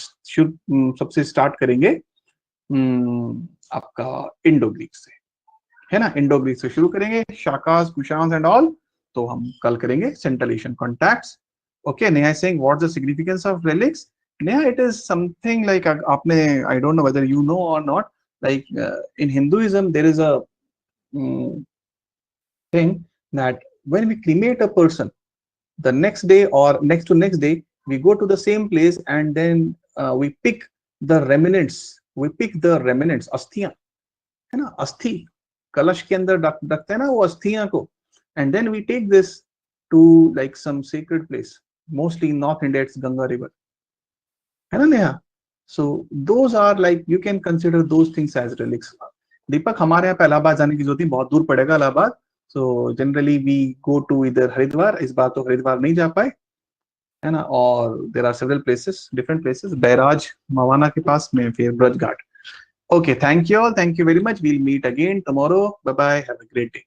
सबसे start करेंगे आपका Indo-Greek से, है ना? Indo-Greek से शुरू करेंगे, शाकास, कुशान्स एंड ऑल. तो हम कल करेंगे central Asian contacts. Okay, Neha is saying what's the significance of relics? Neha, it is something like आपने, I don't know whether you know or not, like in Hinduism there is a thing that when we cremate a person, the next day or next to next day we go to the same place and then we pick the remnants. अस्थियां, है ना? अस्थि कलश के अंदर रखते हैं ना वो अस्थियां को, and then we take this to like some sacred place, mostly in North India it's Ganga river, है ना Neha? So those are like, you can consider those things as relics. दीपक, हमारे यहाँ पे इलाहाबाद जाने की जरूरत नहीं, बहुत दूर पड़ेगा Allahabad. So generally we go to either Haridwar, इस बार तो हरिद्वार नहीं जा पाए, है ना? और there are several places, different places, barrage Mawana के पास में, फिर ब्रज घाट. Okay, thank you all, thank you very much. We'll meet again tomorrow. Bye bye, have a great day.